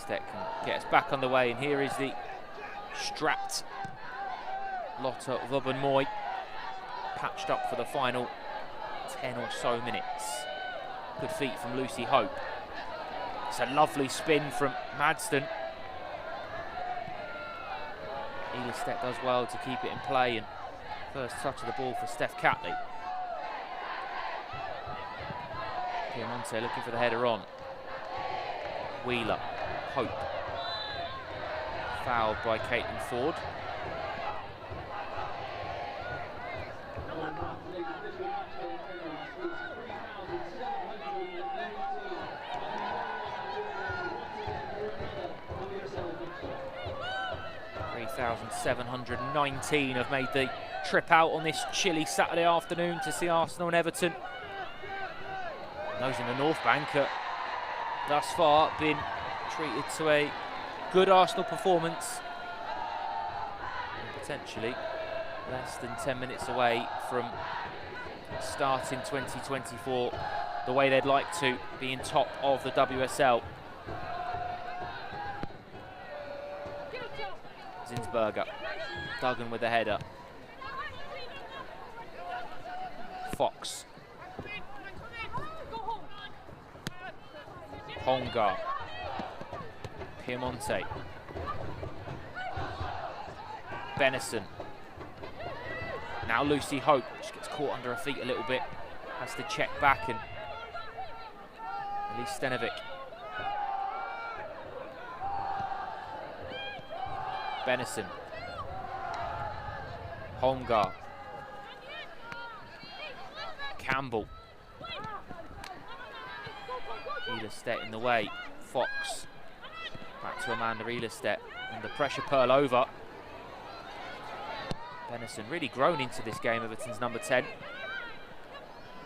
That can get us back on the way, and here is the strapped Lotte Wubben-Moy, patched up for the final 10 or so minutes. Good feet from Lucy Hope. It's a lovely spin from Madston. Elistec does well to keep it in play, and first touch of the ball for Steph Catley. Piemonte looking for the header on. Wheeler. Hope. Fouled by Caitlin Ford. (3,719) have made the trip out on this chilly Saturday afternoon to see Arsenal and Everton. And those in the North Bank are thus far been treated to a good Arsenal performance, and potentially less than 10 minutes away from starting 2024 the way they'd like to, being top of the WSL. Zinsberger, Duggan with the header. Fox. Hongar. Piemonte. Benison. Now Lucy Hope. She gets caught under her feet a little bit. Has to check back, and Elise Stenovic. Benison. Hongar. Campbell. Elistec in the way. Fox. Back to Amanda Elistec. Under pressure, Pearl over. Benison really grown into this game, Everton's number 10.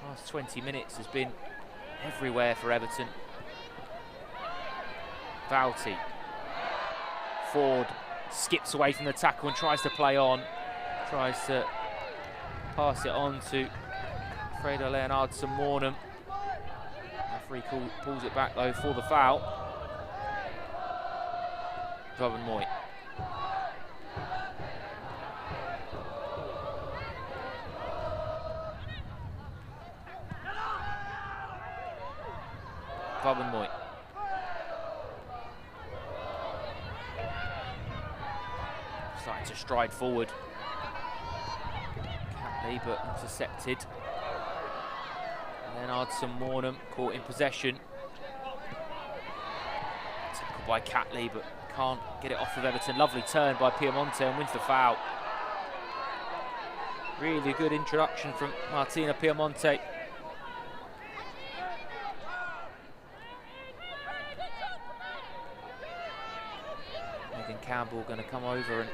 Last 20 minutes has been everywhere for Everton. Valti. Ford skips away from the tackle and tries to play on. Tries to pass it on to Freda Leonardson-Mornham. Referee pulls it back though for the foul. Wubben-Moy. Wubben-Moy. Starting to stride forward. Catley, but intercepted. Leonardson-Mornham caught in possession. Tackled by Catley, but can't get it off of Everton. Lovely turn by Piemonte and wins the foul. Really good introduction from Martina Piemonte. Megan Campbell going to come over and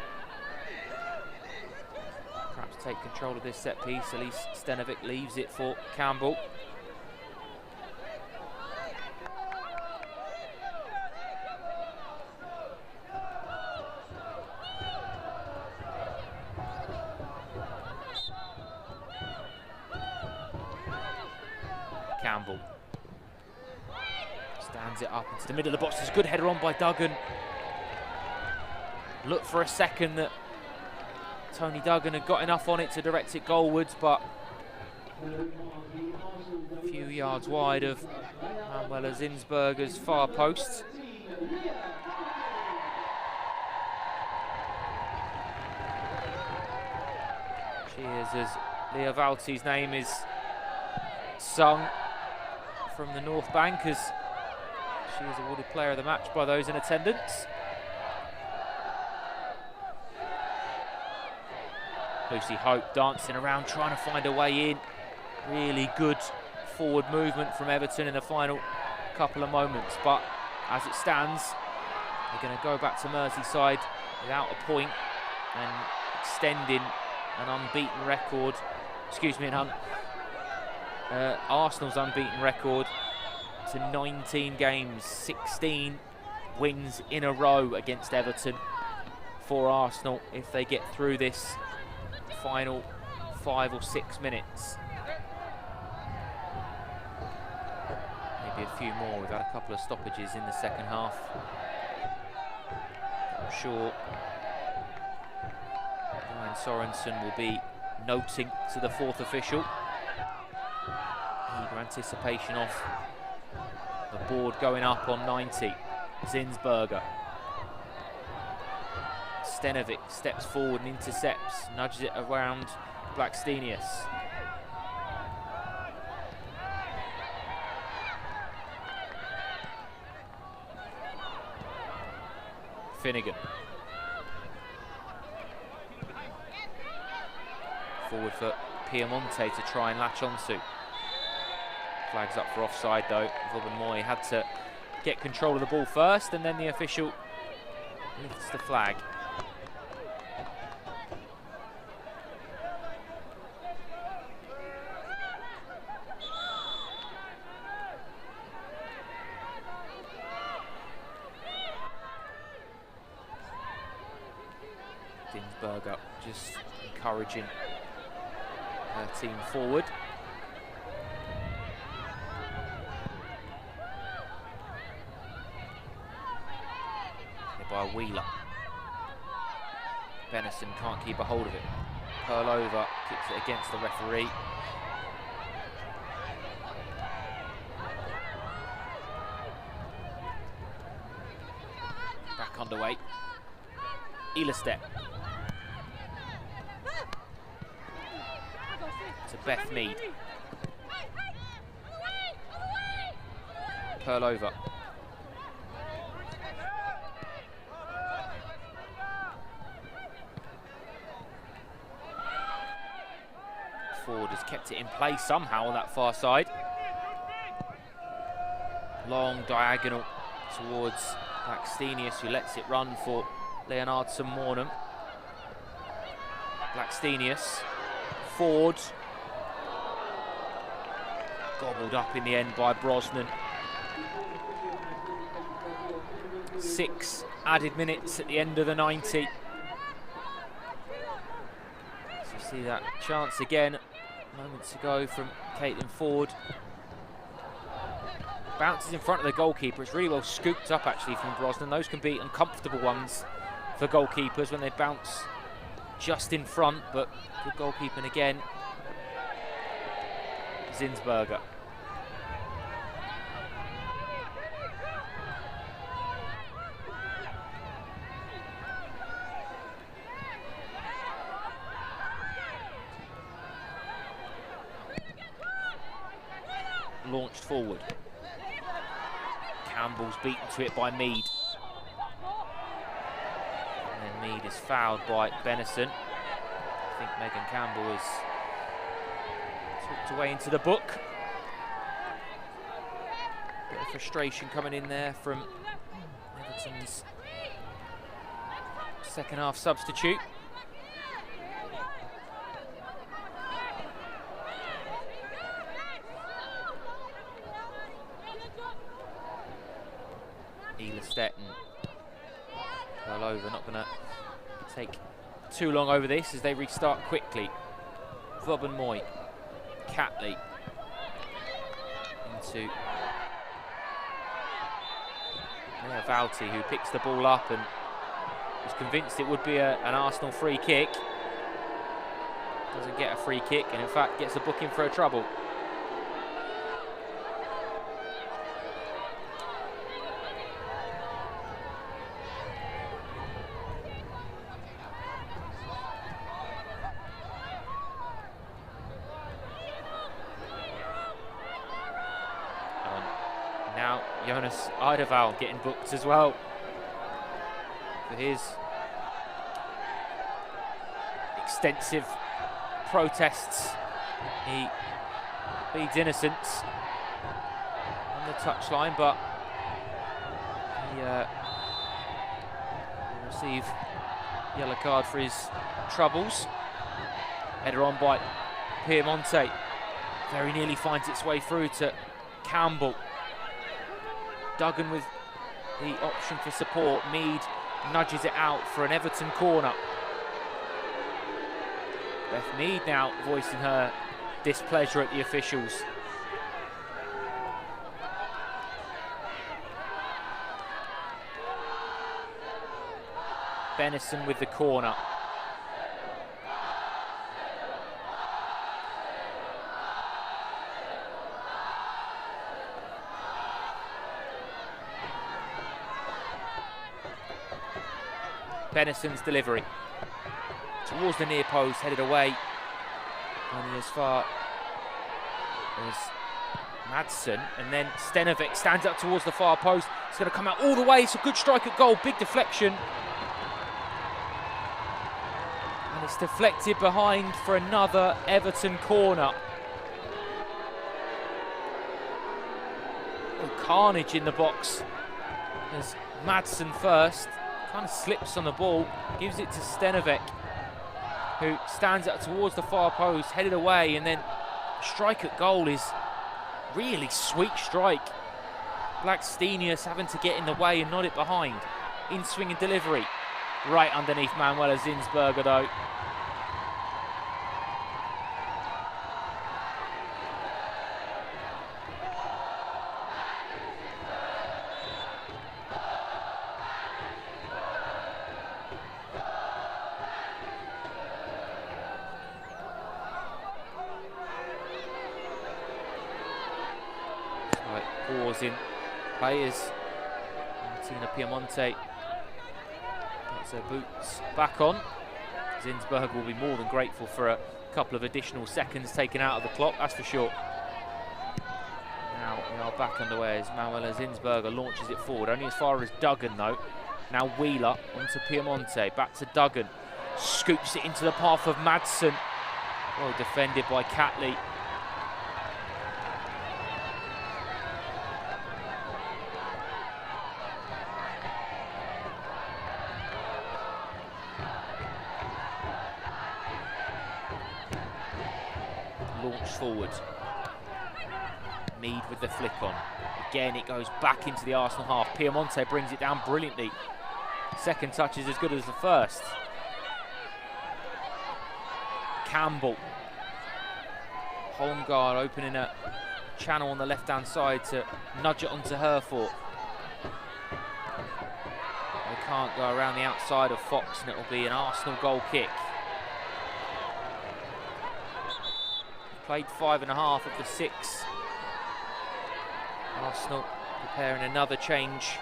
perhaps take control of this set piece. Elise Stenovic leaves it for Campbell. Campbell stands it up into the middle of the box. There's a good header on by Duggan. Looked for a second that Tony Duggan had got enough on it to direct it goalwards, but a few yards wide of Manuela Zinsberger's far post. Cheers as Leah Valti's name is sung from the North Bank as she is awarded player of the match by those in attendance. Lucy Hope dancing around, trying to find a way in. Really good forward movement from Everton in the final couple of moments, but as it stands, they're going to go back to Merseyside without a point and extending an unbeaten record, Arsenal's unbeaten record to 19 games, 16 wins in a row against Everton for Arsenal if they get through this final 5 or 6 minutes. Maybe a few more. We've had a couple of stoppages in the second half. I'm sure Ryan Sorensen will be noting to the fourth official. Eager anticipation of the board going up on 90. Zinsberger. Stenovic steps forward and intercepts, nudges it around Blackstenius. Finnegan. Forward for Piemonte to try and latch onto. Flags up for offside though. Robin Moy had to get control of the ball first, and then the official lifts the flag. Dinsberger just encouraging her team forward. By Wheeler. Benison can't keep a hold of it. Pearl over, kicks it against the referee. Back underway. Elistep. To Beth Mead. Pearl over. Ford has kept it in place somehow on that far side. Long diagonal towards Blackstenius, who lets it run for Leonardson Mornham. Blackstenius, Ford. Gobbled up in the end by Brosnan. 6 added minutes at the end of the 90. So you see that chance again moments ago from Caitlin Ford. Bounces in front of the goalkeeper. It's really well scooped up actually from Brosnan. Those can be uncomfortable ones for goalkeepers when they bounce just in front, but good goalkeeping again. Zinsberger. Launched forward. Campbell's beaten to it by Mead. And then Mead is fouled by Benison. I think Megan Campbell is tucked away into the book. Bit of frustration coming in there from Everton's second half substitute. Elistep and Perlova not going to take too long over this as they restart quickly. Robin Moy, Catley into Mia Valti, who picks the ball up and was convinced it would be an Arsenal free kick. Doesn't get a free kick and in fact gets a booking for a trouble. Now Jonas Eiderval getting booked as well for his extensive protests. He pleads innocence on the touchline, but he will receive yellow card for his troubles. Header on by Piemonte. Very nearly finds its way through to Campbell. Duggan with the option for support. Mead nudges it out for an Everton corner. Beth Mead now voicing her displeasure at the officials. Benison with the corner. Benison's delivery towards the near post, headed away only as far as Madsen, and then Stenovic stands up towards the far post. It's going to come out all the way. It's a good strike at goal, big deflection, and it's deflected behind for another Everton corner. Oh, carnage in the box as Madsen first kind of slips on the ball, gives it to Stenovic, who stands up towards the far post, headed away, and then strike at goal is really sweet strike. Blackstenius having to get in the way and nod it behind. In swing and delivery, right underneath Manuela Zinsberger though. In players, Martina Piemonte gets her boots back on. Zinsberg will be more than grateful for a couple of additional seconds taken out of the clock, that's for sure. Now we are back underway as Manuela Zinsberger launches it forward, only as far as Duggan though. Now Wheeler onto Piemonte, back to Duggan, scoops it into the path of Madsen. Well defended by Catley. Forward. Mead with the flick on. Again, it goes back into the Arsenal half. Piemonte brings it down brilliantly. Second touch is as good as the first. Campbell. Holmgard opening a channel on the left-hand side to nudge it onto Herford. They can't go around the outside of Fox, and it'll be an Arsenal goal kick. Played 5.5 of the 6. Arsenal preparing another change.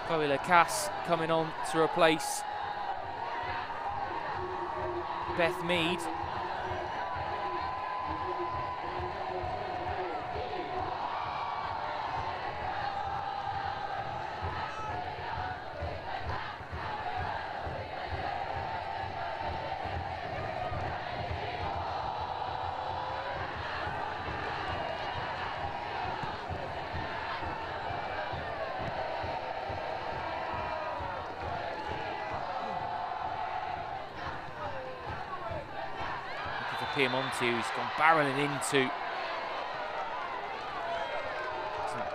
Chloe Lacasse coming on to replace Beth Mead. Piemonte, who's gone barreling into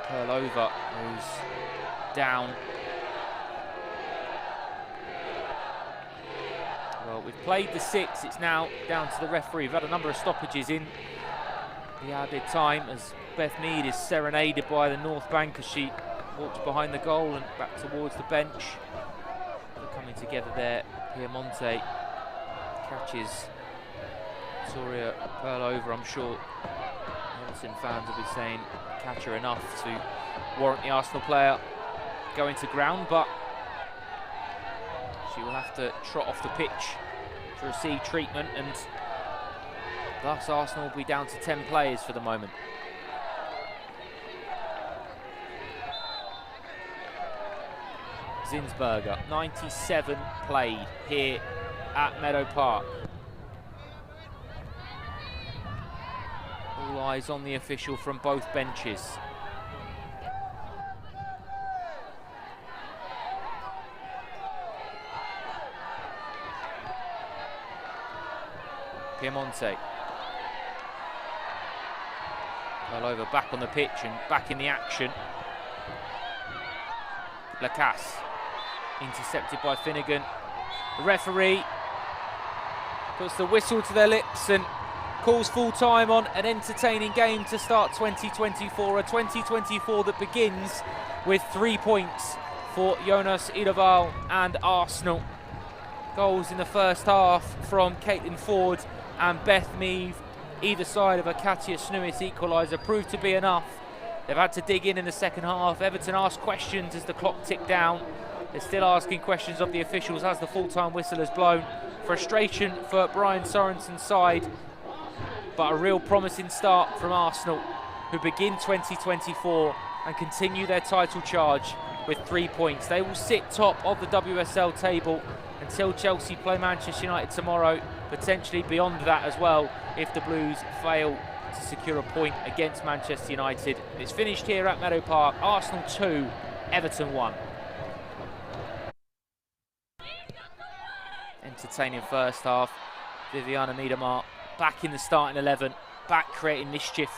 Perlova, who's down. Well, we've played the 6, it's now down to the referee. We've had a number of stoppages in the added time as Beth Mead is serenaded by the North Bank as she walks behind the goal and back towards the bench. They're coming together there. Piemonte catches Victoria Perlova. I'm sure Everton fans will be saying catch her enough to warrant the Arsenal player going to ground, but she will have to trot off the pitch to receive treatment, and thus Arsenal will be down to 10 players for the moment. Zinsberger, 97 played here at Meadow Park. All eyes on the official from both benches. Piemonte. Well over, back on the pitch and back in the action. Lacasse, intercepted by Finnegan. The referee puts the whistle to their lips and calls full time on an entertaining game to start 2024. A 2024 that begins with 3 points for Jonas Idevall and Arsenal. Goals in the first half from Caitlin Ford and Beth Meave. Either side of a Katja Snuis equaliser proved to be enough. They've had to dig in the second half. Everton asked questions as the clock ticked down. They're still asking questions of the officials as the full-time whistle has blown. Frustration for Brian Sorensen's side, but a real promising start from Arsenal, who begin 2024 and continue their title charge with 3 points. They will sit top of the WSL table until Chelsea play Manchester United tomorrow, potentially beyond that as well if the Blues fail to secure a point against Manchester United. It's finished here at Meadow Park. Arsenal 2, Everton 1. Entertaining first half. Viviana Miedemar back in the starting 11, back creating mischief.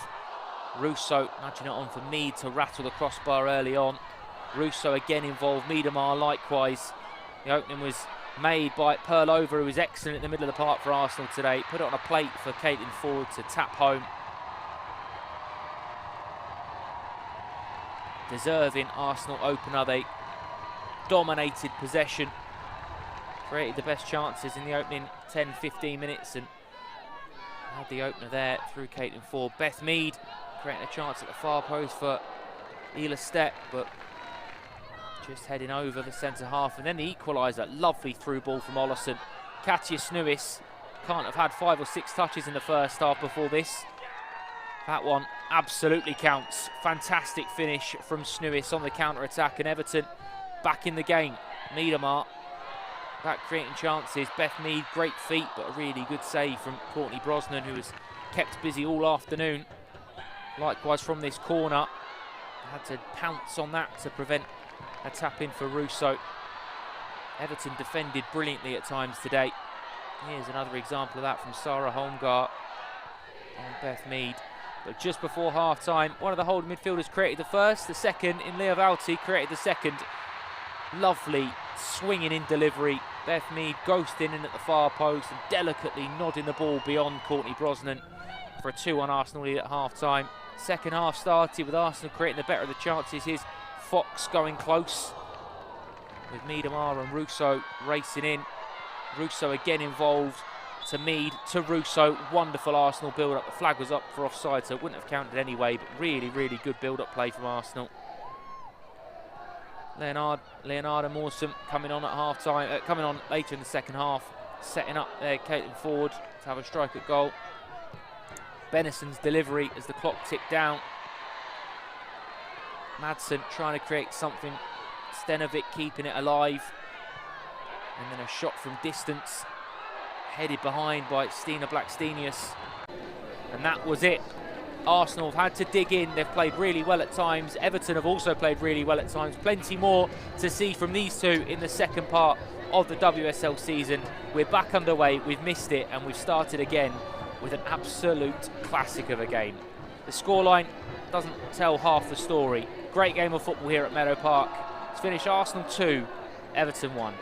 Russo nudging it on for Mead to rattle the crossbar early on. Russo again involved, Miedemar likewise. The opening was made by Pearl Over, who was excellent in the middle of the park for Arsenal today. Put it on a plate for Caitlin Ford to tap home. Deserving Arsenal opener. They dominated possession, created the best chances in the opening 10-15 minutes and had the opener there through Caitlin Ford. Beth Mead creating a chance at the far post for Ela Stepp, but just heading over the centre half. And then the equaliser, lovely through ball from Ollison. Katja Snuis can't have had 5 or 6 touches in the first half before this. That one absolutely counts. Fantastic finish from Snuis on the counter-attack, and Everton back in the game. Miedemar back creating chances. Beth Mead, great feet, but a really good save from Courtney Brosnan, who was kept busy all afternoon. Likewise from this corner, had to pounce on that to prevent a tap in for Russo. Everton defended brilliantly at times today. Here's another example of that from Sarah Holmgar on Beth Mead. But just before half-time, one of the holding midfielders created the first, the second in Leah Valti created the second. Lovely swinging in delivery. Beth Mead ghosting in at the far post and delicately nodding the ball beyond Courtney Brosnan for a 2-1 Arsenal lead at half-time. Second half started with Arsenal creating the better of the chances. Here's Fox going close with Miedemar and Russo racing in. Russo again involved, to Mead, to Russo. Wonderful Arsenal build-up. The flag was up for offside, so it wouldn't have counted anyway, but really, really good build-up play from Arsenal. Leonardo Mawson coming on at half-time, coming on later in the second half, setting up there Caitlin Ford to have a strike at goal. Benison's delivery as the clock ticked down. Madsen trying to create something. Stenovic keeping it alive. And then a shot from distance, headed behind by Stina Blackstenius. And that was it. Arsenal have had to dig in. They've played really well at times. Everton have also played really well at times. Plenty more to see from these two in the second part of the WSL season. We're back underway. We've missed it and we've started again with an absolute classic of a game. The scoreline doesn't tell half the story. Great game of football here at Meadow Park. It's finished Arsenal 2, Everton 1.